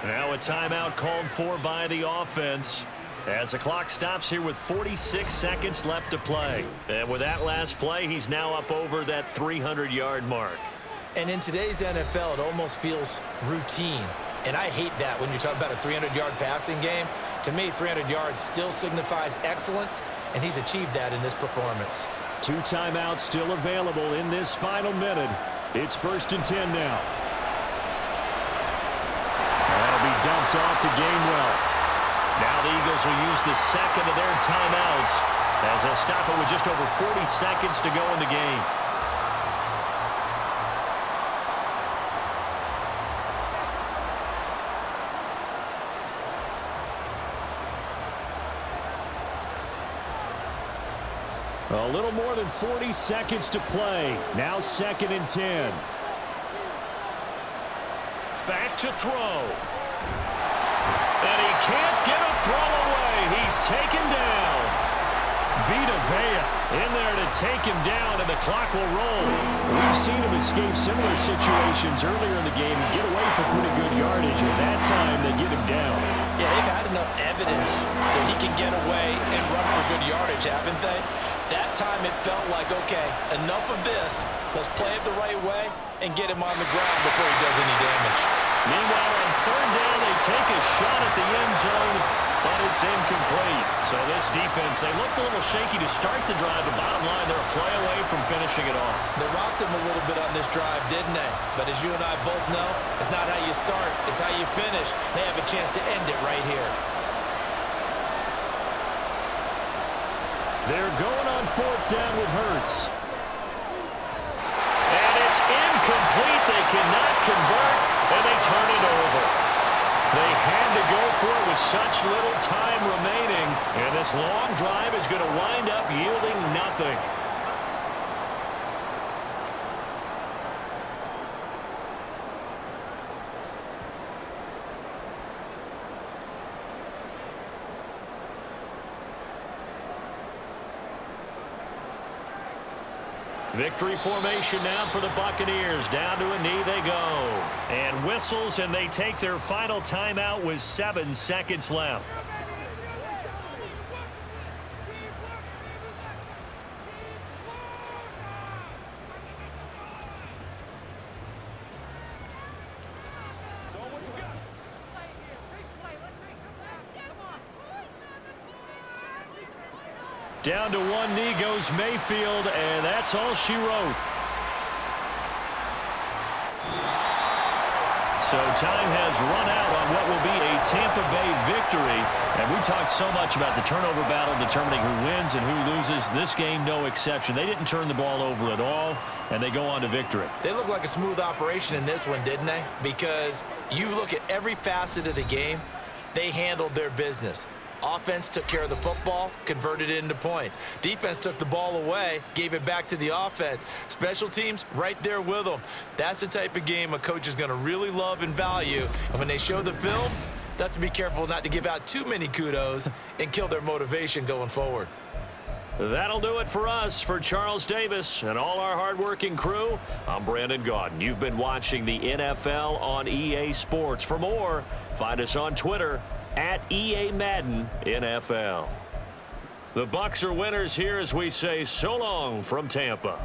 Now a timeout called for by the offense as the clock stops here with 46 seconds left to play. And with that last play, he's now up over that 300-yard mark. And in today's NFL, it almost feels routine. And I hate that when you're talking about a 300-yard passing game. To me, 300 yards still signifies excellence, and he's achieved that in this performance. 2 timeouts still available in this final minute. It's 1st and 10 now. That'll be dumped off to Gainwell. Now the Eagles will use the 2nd of their timeouts as they'll stop it with just over 40 seconds to go in the game. A little more than 40 seconds to play. Now 2nd and 10. Back to throw. And he can't get a throw away. He's taken down. Vita Vea in there to take him down, and the clock will roll. We've seen him escape similar situations earlier in the game and get away for pretty good yardage. At that time, they get him down. Yeah, they've had enough evidence that he can get away and run for good yardage, haven't they? That time it felt like, okay, enough of this. Let's play it the right way and get him on the ground before he does any damage. Meanwhile, on 3rd down, they take a shot at the end zone, but it's incomplete. So this defense, they looked a little shaky to start the drive, but bottom line, they're a play away from finishing it off. They rocked him a little bit on this drive, didn't they? But as you and I both know, it's not how you start, it's how you finish. They have a chance to end it right here. They're going on 4th down with Hurts. And it's incomplete. They cannot convert, and they turn it over. They had to go for it with such little time remaining, and this long drive is going to wind up yielding nothing. Victory formation now for the Buccaneers. Down to a knee they go. And whistles, and they take their final timeout with 7 seconds left. Down to one knee goes Mayfield, and that's all she wrote. So time has run out on what will be a Tampa Bay victory. And we talked so much about the turnover battle determining who wins and who loses. This game, no exception. They didn't turn the ball over at all, and they go on to victory. They look like a smooth operation in this one, didn't they? Because you look at every facet of the game, they handled their business. Offense took care of the football, converted it into points. Defense took the ball away, gave it back to the offense. Special teams, right there with them. That's the type of game a coach is going to really love and value. And when they show the film, they have to be careful not to give out too many kudos and kill their motivation going forward. That'll do it for us. For Charles Davis and all our hardworking crew, I'm Brandon Gaudin. You've been watching the NFL on EA Sports. For more, find us on Twitter at EA-Madden NFL. The Bucs are winners here as we say so long from Tampa.